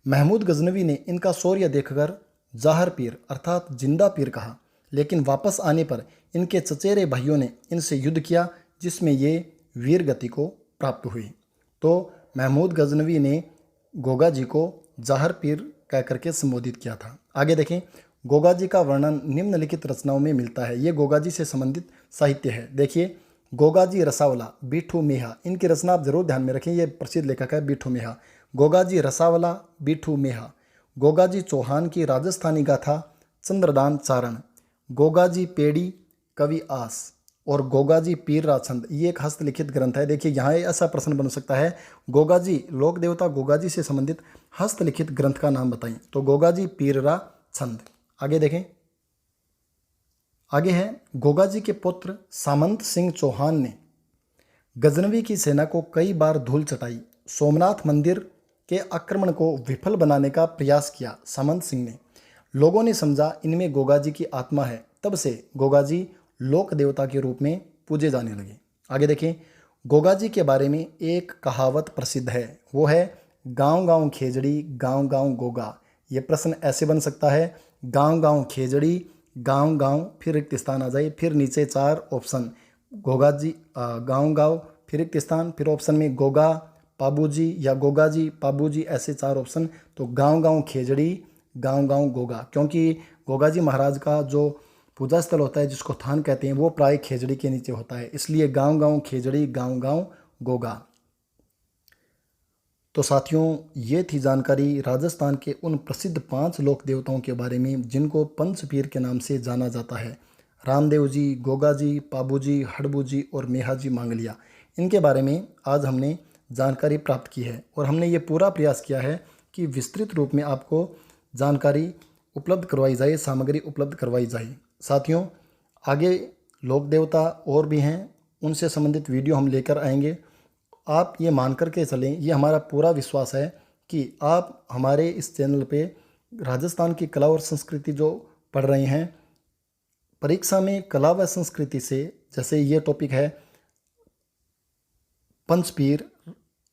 महमूद गजनवी ने इनका शौर्य देखकर जाहर पीर अर्थात जिंदा पीर कहा, लेकिन वापस आने पर इनके चचेरे भाइयों ने इनसे युद्ध किया, जिसमें ये वीर गति को प्राप्त हुई। तो महमूद गजनवी ने गोगा जी को जाहर पीर कह करके संबोधित किया था। आगे देखें। गोगा जी का वर्णन निम्नलिखित रचनाओं में मिलता है। ये गोगा जी से संबंधित साहित्य है। देखिए, गोगा जी रसावला, बीठू मेहा, इनकी रचना आप जरूर ध्यान में रखें। ये प्रसिद्ध लेखक है बीठू मेहा। गोगा जी रसावला, बीठू मेहा। गोगा जी चौहान की राजस्थानी गाथा चंद्रदान चारण। गोगा जी पेड़ी कवि आस और गोगा जी पीर राछंद, ये एक हस्तलिखित ग्रंथ है। देखिए, यहाँ ऐसा प्रश्न बन सकता है, गोगा जी, लोक देवता गोगा जी से संबंधित हस्तलिखित ग्रंथ का नाम बताएं। तो गोगा जी पीर राछंद। आगे देखें। आगे है गोगा जी के पुत्र सामंत सिंह चौहान ने गजनवी की सेना को कई बार धूल चटाई, सोमनाथ मंदिर के आक्रमण को विफल बनाने का प्रयास किया। सामंत सिंह ने, लोगों ने समझा इनमें गोगा जी की आत्मा है, तब से गोगा जी लोक देवता के रूप में पूजे जाने लगे। आगे देखें। गोगा जी के बारे में एक कहावत प्रसिद्ध है, वो है गांव गांव खेजड़ी गांव गांव गोगा। ये प्रश्न ऐसे बन सकता है, गांव गांव खेजड़ी गांव गांव, फिर रिक्त स्थान आ जाए, फिर नीचे 4 ऑप्शन, गोगा जी गांव गांव, फिर रिक्त स्थान, फिर ऑप्शन में गोगा पाबूजी या गोगा जी पाबूजी, ऐसे 4 ऑप्शन। तो गांव गांव खेजड़ी गांव गांव गोगा, क्योंकि गोगा जी महाराज का जो पूजा स्थल होता है, जिसको थान कहते हैं, वो प्राय खेजड़ी के नीचे होता है, इसलिए गांव गांव खेजड़ी गांव गांव गोगा। तो साथियों, ये थी जानकारी राजस्थान के उन प्रसिद्ध 5 लोक देवताओं के बारे में जिनको पंचपीर के नाम से जाना जाता है। रामदेव जी, गोगा जी, पाबू जी, हड़बू जी और मेहा जी मांगलिया। इनके बारे में आज हमने जानकारी प्राप्त की है और हमने ये पूरा प्रयास किया है कि विस्तृत रूप में आपको जानकारी उपलब्ध करवाई जाए, सामग्री उपलब्ध करवाई जाए। साथियों, आगे लोक देवता और भी हैं, उनसे संबंधित वीडियो हम लेकर आएंगे। आप ये मान कर के चलें, ये हमारा पूरा विश्वास है कि आप हमारे इस चैनल पे राजस्थान की कला और संस्कृति जो पढ़ रहे हैं, परीक्षा में कला व संस्कृति से, जैसे ये टॉपिक है पंचपीर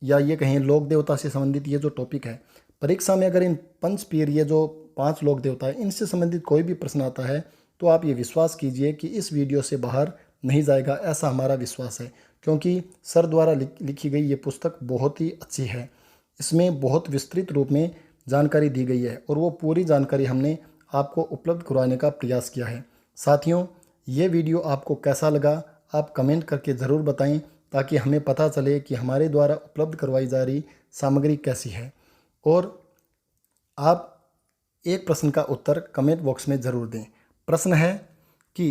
या ये कहें लोक देवता से संबंधित ये जो टॉपिक है, परीक्षा में अगर इन पंचपीर, ये जो 5 लोक देवता है, इनसे संबंधित कोई भी प्रश्न आता है तो आप ये विश्वास कीजिए कि इस वीडियो से बाहर नहीं जाएगा, ऐसा हमारा विश्वास है। क्योंकि सर द्वारा लिखी गई ये पुस्तक बहुत ही अच्छी है। इसमें बहुत विस्तृत रूप में जानकारी दी गई है और वो पूरी जानकारी हमने आपको उपलब्ध करवाने का प्रयास किया है। साथियों, ये वीडियो आपको कैसा लगा आप कमेंट करके ज़रूर बताएं, ताकि हमें पता चले कि हमारे द्वारा उपलब्ध करवाई जा रही सामग्री कैसी है। और आप एक प्रश्न का उत्तर कमेंट बॉक्स में ज़रूर दें। प्रश्न है कि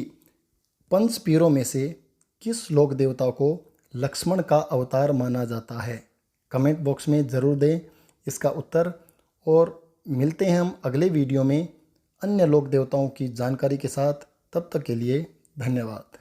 पंचपीरों में से किस लोक देवता को लक्ष्मण का अवतार माना जाता है? कमेंट बॉक्स में ज़रूर दें इसका उत्तर। और मिलते हैं हम अगले वीडियो में अन्य लोक देवताओं की जानकारी के साथ। तब तक के लिए धन्यवाद।